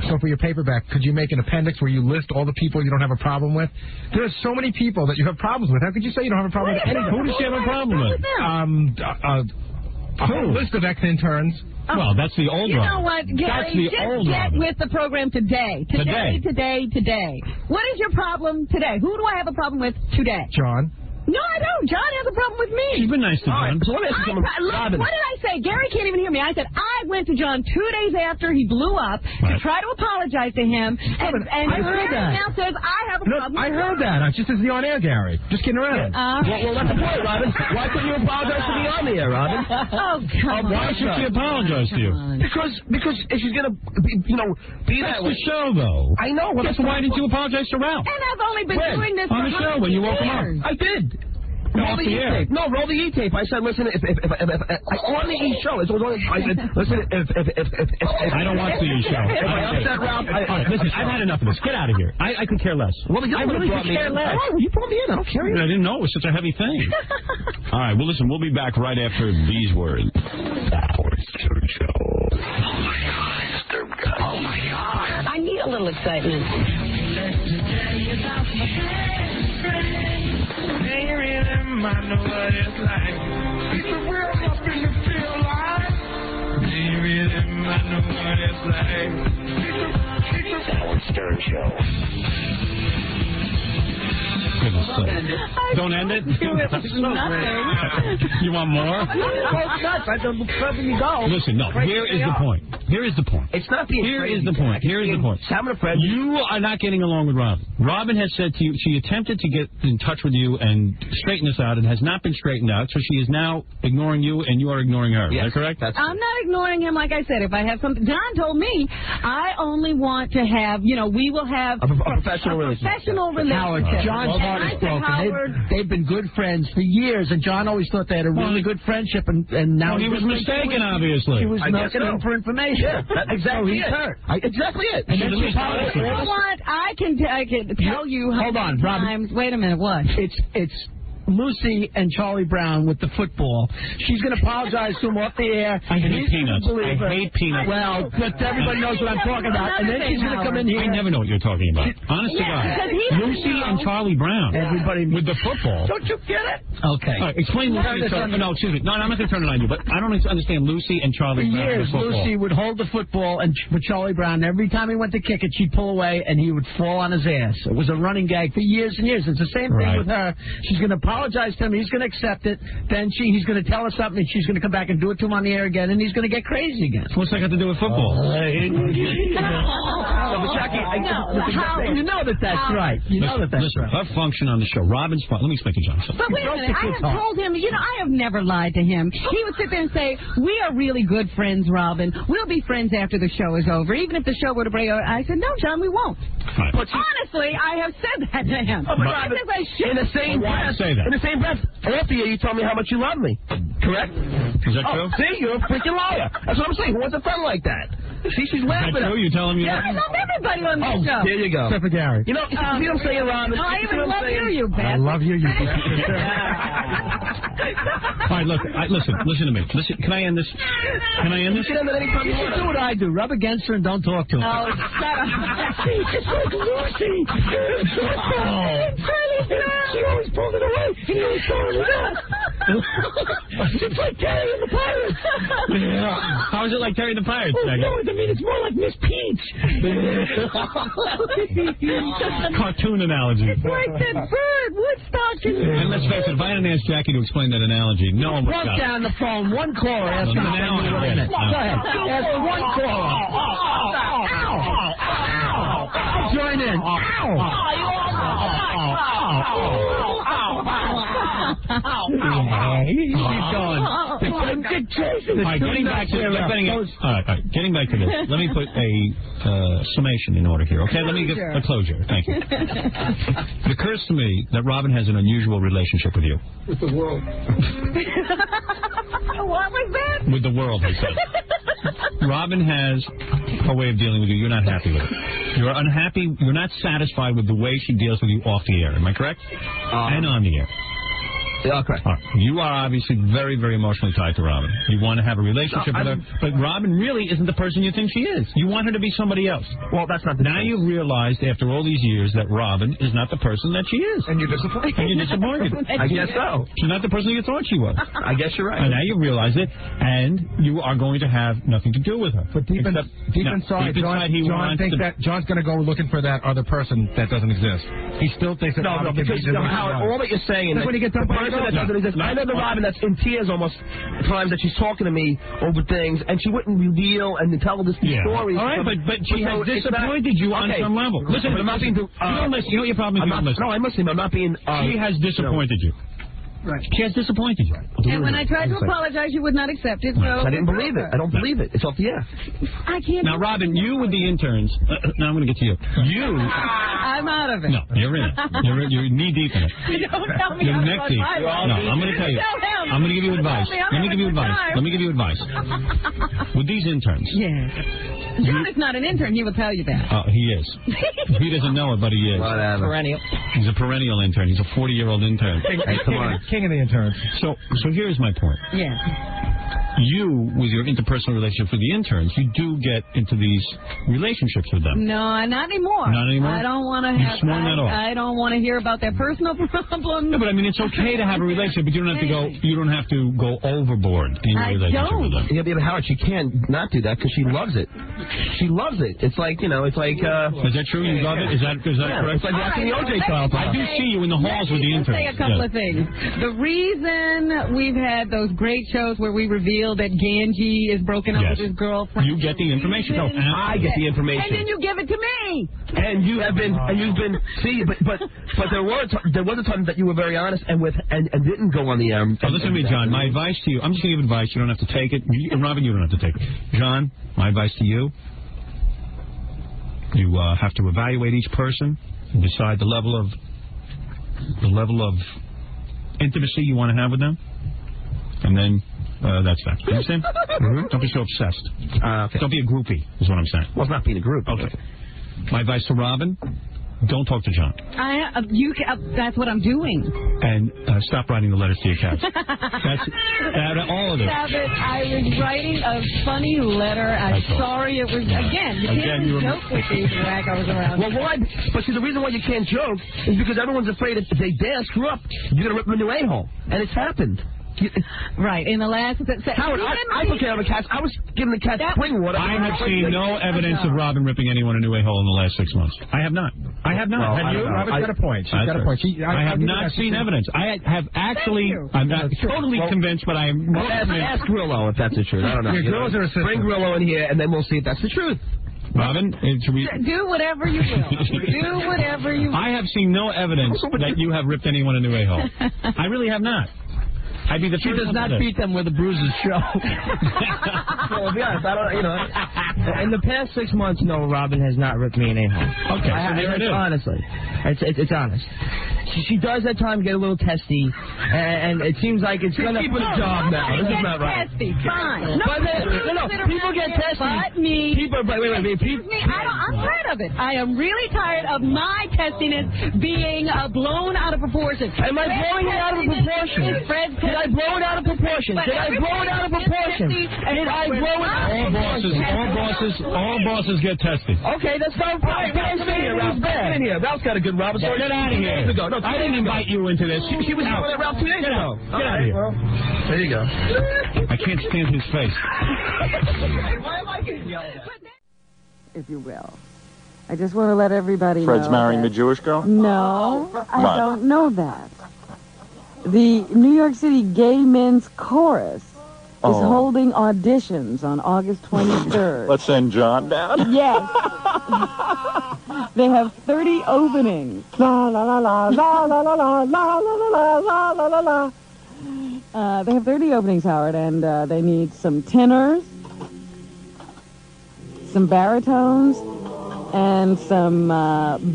So for your paperback, could you make an appendix where you list all the people you don't have a problem with? There are so many people that you have problems with. How could you say you don't have a problem with anybody? Who does she have a problem with? A whole list of ex-interns. Well, that's the old one. You know what, Gary? That's the old get one. with the program today. Today. What is your problem today? Who do I have a problem with today? John. No, I don't. John has a problem with me. She's been nice to John. So let me ask you something. Robin. What did I say? Gary can't even hear me. I said I went to John 2 days after he blew up to try to apologize to him, and I heard that. now says I have a problem. I heard that. I just as the on-air, Gary. Just kidding around. Well, that's the point, Robin. Why couldn't you apologize to me on the air, Robin? Oh, come on. Why should she apologize to you? Because if she's going to, be that way. That's the show, though. I know. Well, so why didn't you apologize to Ralph? And I've only been doing this on the show when you woke him up. I did. Roll the E-tape. No, roll the E-tape. I said, listen, if on the E-show, I said, listen, if I don't watch the E-show. If I upset Ralph, listen, I've had enough of this. Get out of here. I could care less. Well, I really could care less. You brought me in. I don't care. I didn't know it was such a heavy thing. All right, well, listen, we'll be back right after these words. Howard Stern Show. Oh, my God. Stern God. Oh, my God. I need a little excitement. I know what it's like. Keep the wheels up in the field line. Do you really know what it's like? Keep the Howard Stern Show. Don't end it? You want more? Listen, no. Here is the point. Here is the point. It's not being Here is the point. Here is the point. You are not getting along with Robin. Robin has said to you, she attempted to get in touch with you and straighten this out and has not been straightened out, so she is now ignoring you and you are ignoring her. Yes, is that correct? I'm not ignoring him. Like I said, if I have something, John told me I only want to have, we will have a professional relationship. Howard, John's heart is broken. They've been good friends for years, and John always thought they had a really good friendship, and now he was mistaken, obviously. He was asking him for information. Yeah, exactly. He's hurt. Exactly it. And then she apologized. You know what? I can tell you how many times. Wait a minute. What? It's Lucy and Charlie Brown with the football. She's going to apologize to him off the air. I hate peanuts. I hate peanuts. Well, but everybody knows what I'm talking about. And then she's going to come in here. I never know what you're talking about. Honest to God. Lucy and Charlie Brown. Everybody with the football. Don't you get it? Okay. All right, explain Lucy. No, excuse me. No, I'm not going to turn it on you, but I don't understand Lucy and Charlie Brown. For years, Lucy would hold the football and with Charlie Brown. Every time he went to kick it, she'd pull away and he would fall on his ass. It was a running gag for years and years. It's the same thing with her. She's going to apologize to him. He's going to accept it. Then he's going to tell her something, and she's going to come back and do it to him on the air again, and he's going to get crazy again. What's that got to do with football? You know that's right. You know that's right. Her function on the show, Robin's function. Let me explain to Johnson. But wait a minute. I have told him, I have never lied to him. He would sit there and say, we are really good friends, Robin. We'll be friends after the show is over, even if the show were to break over. I said, no, John, we won't. Right. But honestly, I have said that to him. In the same breath, say that? In the same breath, after you told me how much you love me. Correct? Is that true? See, you're a freaking liar. That's what I'm saying. Who wants a friend like that? See, she's laughing. Is that true? You're telling me that? I love everybody on the show. There you go. Except for Gary. You know what I'm saying, Robin? No, I even love you, I love you, All right, look, listen to me. Can I end this? You should do what I do. Rub against her and don't talk to her. Oh, shut up. It's like Lucy. She always pulled it away. He always told her to It's like Terry and the Pirates. How is it like Terry and the Pirates? Oh, no, I mean, it's more like Miss Peach. Cartoon analogy. It's like that bird, Woodstock. And let's face it, if I hadn't asked Jackie to explain that analogy, no one would Broke stop. down the phone. One caller asked me to now I explain get it. it. Go ahead. Ask one caller. Ow. Join in. Keep going. Getting back to this. Let me put a summation in order here. Okay, let me get a closure. Thank you. It occurs to me that Robin has an unusual relationship with you. With the world. What was that? With the world, I said. Robin has a way of dealing with you. You're not happy with it. You're unhappy. You're not satisfied with the way she deals with you off the air. Am I correct? And on the air. Yeah, correct. Right. You are obviously very, very emotionally tied to Robin. You want to have a relationship with her, but Robin really isn't the person you think she is. You want her to be somebody else. Well, that's not the Now you've realized after all these years that Robin is not the person that she is. And you're disappointed. And you're disappointed. I guess so. She's not the person you thought she was. I guess you're right. And now you realize it, and you are going to have nothing to do with her. But deep inside, John thinks that John's going to go looking for that other person that doesn't exist. He still thinks that No, because Howard, all that you're saying is when he gets up, that doesn't exist. I know the Robin that's in tears almost times that she's talking to me over things, and she wouldn't reveal and tell this story. All right, but she has disappointed you on some level. Listen, I'm not being. you don't listen. You know what your problem is? You don't listen. No, I'm listening. I'm not being. She has disappointed you. Right. She has disappointed you. And when I tried to apologize, you would not accept it. So I didn't believe it. I don't believe it. It's off the air. I can't. Now, Robin, you with the interns. Now I'm going to get to you. I'm out of it. No, you're in it. You're knee deep in it. Don't tell me. You're neck deep. No, I'm going to tell you. I'm going to give you advice. Let me give you advice. With these interns. Yeah. John is not an intern. He will tell you that. He is. He doesn't know it, but he is. Whatever. Perennial. He's a perennial intern. He's a 40-year-old intern. Hey, come on. King of the interns. So here's my point. Yeah. You, with your interpersonal relationship with the interns, you do get into these relationships with them. No, not anymore. Not anymore? I don't want to You've have. sworn that off. I don't want to hear about their personal problems. No, but I mean, it's okay to have a relationship, but you don't have to go. You don't have to go overboard in your relationship with them. Yeah, but Howard, she can't not do that because she loves it. She loves it. It's like it's like. Is that true? You love it? Is that correct? It's like asking the OJ trial. I do see you in the halls with the interns. Say a couple of things. The reason we've had those great shows where we reveal that Ganji is broken up with his girlfriend. You get the information. I get the information. And then you give it to me. And you've been. See, but there was a time that you were very honest and didn't go on the air. Listen to me, John. My advice to you. I'm just going to give advice. You don't have to take it. And Robin, you don't have to take it. John, my advice to you. You have to evaluate each person and decide the level of intimacy you want to have with them, and then that's that. You understand? Mm-hmm. Don't be so obsessed. Okay. Don't be a groupie, is what I'm saying. Well, it's not being a group. Okay. My advice to Robin: don't talk to John. That's what I'm doing. And stop writing the letters to your cats. That's all of it. Stop it. I was writing a funny letter. I'm sorry it was, again, you can't joke with these wackos around. Well, why? But see, the reason why you can't joke is because everyone's afraid if they dare screw up, you're going to rip them a new a-hole. And it's happened. Right, in the last... Howard, I took care of the cats. I was giving the cats spring water. I have seen no evidence of Robin ripping anyone a new a-hole in the last 6 months. I have not. I have not. Well, have you? Robin's got a point. She's got a point. I have not seen evidence. I have actually... I'm not totally convinced, but I am... Ask Grillo if that's the truth. I don't know. Your girls are assistant. Bring Grillo in here, and then we'll see if that's the truth. Robin, do whatever you will. Do whatever you will. I have seen no evidence that you have ripped anyone a new a-hole. I really have not. I'd be the she does not beat them with the bruises show. Well, to be honest, I don't, In the past 6 months, no, Robin has not ripped me an a-hole. Okay, so there it is. Honestly, it's honest. She does at times get a little testy, and it seems like it's going to keep a job now. This is not right. Testy, fine. No, people get testy. But me. People, wait. I'm tired of it. I am really tired of my testiness being blown out of proportion. Am I blowing it out of proportion? Did I blow it out of proportion? proportion. Did I blow it out of proportion? Did I blow it out of proportion? All bosses get tested. Okay, that's not right. Come in here, Ralph. Come in here. Ralph's got a good Robin story. Get out of here. No, I didn't invite you into this. She was doing that, Ralph, 2 days ago. Get out of here. Well, there you go. I can't stand his face. Why am I getting yelled at? If you will. I just want to let everybody know. Fred's marrying the Jewish girl? No, I What? don't know that. The New York City Gay Men's Chorus is holding auditions on August 23rd. Let's send John down. Yes. They have 30 openings. La la la la la la la la la la la la la la. They have 30 openings, Howard, and they need some tenors, some baritones, and some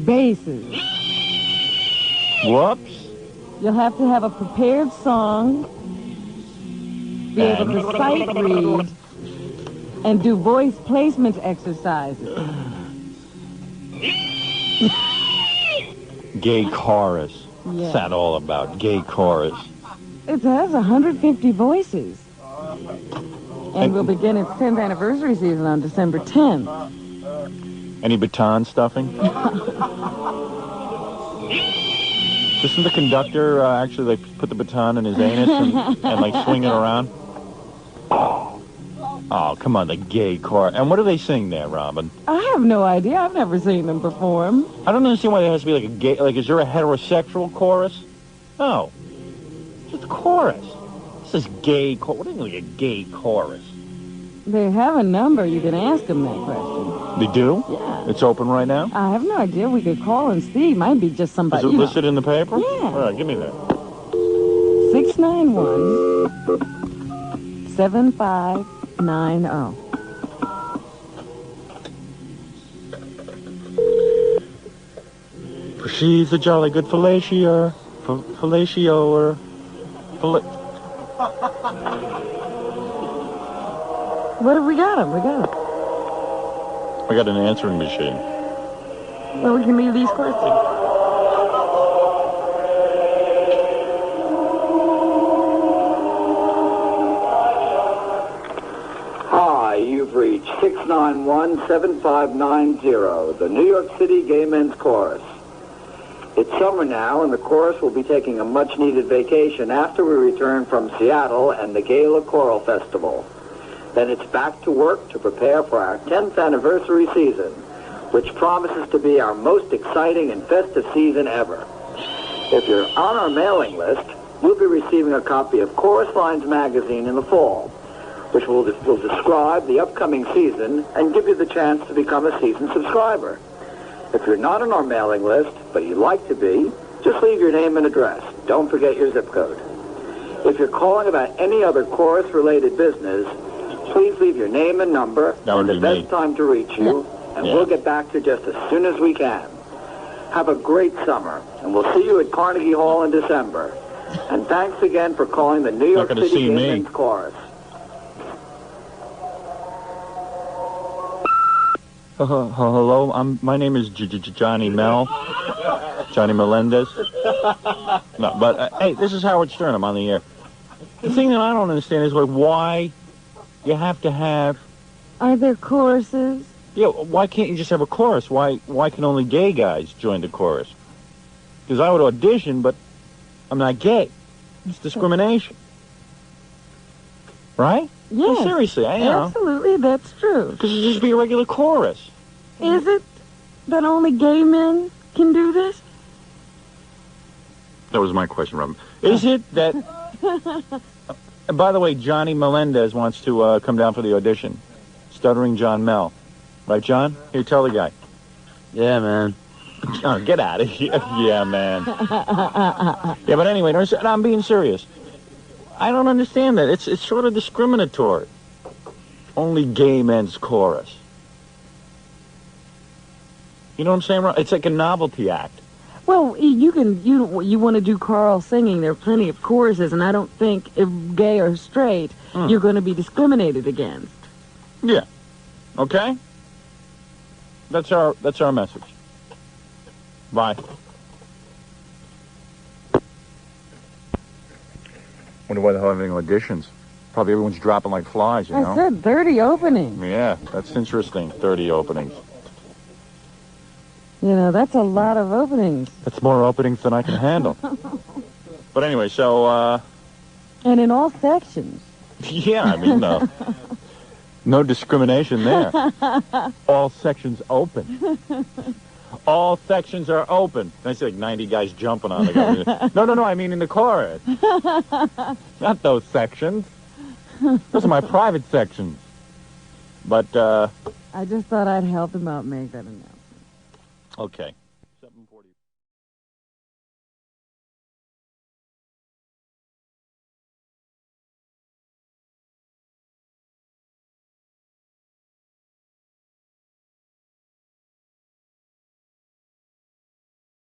basses. Whoops. You'll have to have a prepared song, be able to sight read, and do voice placement exercises. Gay chorus. Yeah. What's that all about? Gay chorus. It has 150 voices. And we'll begin its 10th anniversary season on December 10th. Any baton stuffing? Doesn't the conductor actually like put the baton in his anus and like swing it around? Oh, come on, the gay chorus. And what do they sing there, Robin? I have no idea. I've never seen them perform. I don't understand why there has to be like a gay. Like, is there a heterosexual chorus? No, it's just a chorus. This is gay. What do you mean, like a gay chorus? They have a number. You can ask them that question. They do? Yeah. It's open right now? I have no idea. We could call and see. Might be just somebody. Is it listed in the paper? Yeah. All right, give me that. 691-7590. She's a jolly good fellatio or What have we got him? We got him. I got an answering machine. Well, we can leave these questions. Hi, you've reached 691-7590, the New York City Gay Men's Chorus. It's summer now, and the chorus will be taking a much-needed vacation after we return from Seattle and the Gala Choral Festival. Then it's back to work to prepare for our 10th anniversary season, which promises to be our most exciting and festive season ever. If you're on our mailing list, you'll be receiving a copy of Chorus Lines magazine in the fall, which will describe the upcoming season and give you the chance to become a season subscriber. If you're not on our mailing list, but you'd like to be, just leave your name and address. Don't forget your zip code. If you're calling about any other chorus-related business, please leave your name and number and the best time to reach you, and we'll get back to you just as soon as we can. Have a great summer, and we'll see you at Carnegie Hall in December. And thanks again for calling the New York City Gay Men's Chorus. Hello, my name is Johnny Melendez. No, but hey, this is Howard Stern. I'm on the air. The thing that I don't understand is like why you have to have. Are there choruses? Yeah, why can't you just have a chorus? Why can only gay guys join the chorus? Because I would audition, but I'm not gay. It's discrimination, right? Yes. No, seriously, I know. Absolutely, that's true. Because it just be a regular chorus. Is it that only gay men can do this? That was my question, Robin. Is it that... And by the way, Johnny Melendez wants to come down for the audition. Stuttering John Mel. Right, John? Here, tell the guy. Yeah, man. Oh, get out of here. Yeah, man. Yeah, but anyway, I'm being serious. I don't understand that. It's sort of discriminatory. Only gay men's chorus. You know what I'm saying? It's like a novelty act. Well, you want to do choral singing. There are plenty of choruses, and I don't think if gay or straight, you're going to be discriminated against. Yeah. Okay? That's our message. Bye. Wonder why they're having auditions. Probably everyone's dropping like flies, you know? I said 30 openings. Yeah, that's interesting. 30 openings. You know, that's a lot of openings. That's more openings than I can handle. But anyway, so, And in all sections. yeah, I mean, no discrimination there. All sections open. All sections are open. And I see like 90 guys jumping on it. No, I mean in the chorus. Not those sections. Those are my private sections. But, I just thought I'd help him out make that announcement. Okay.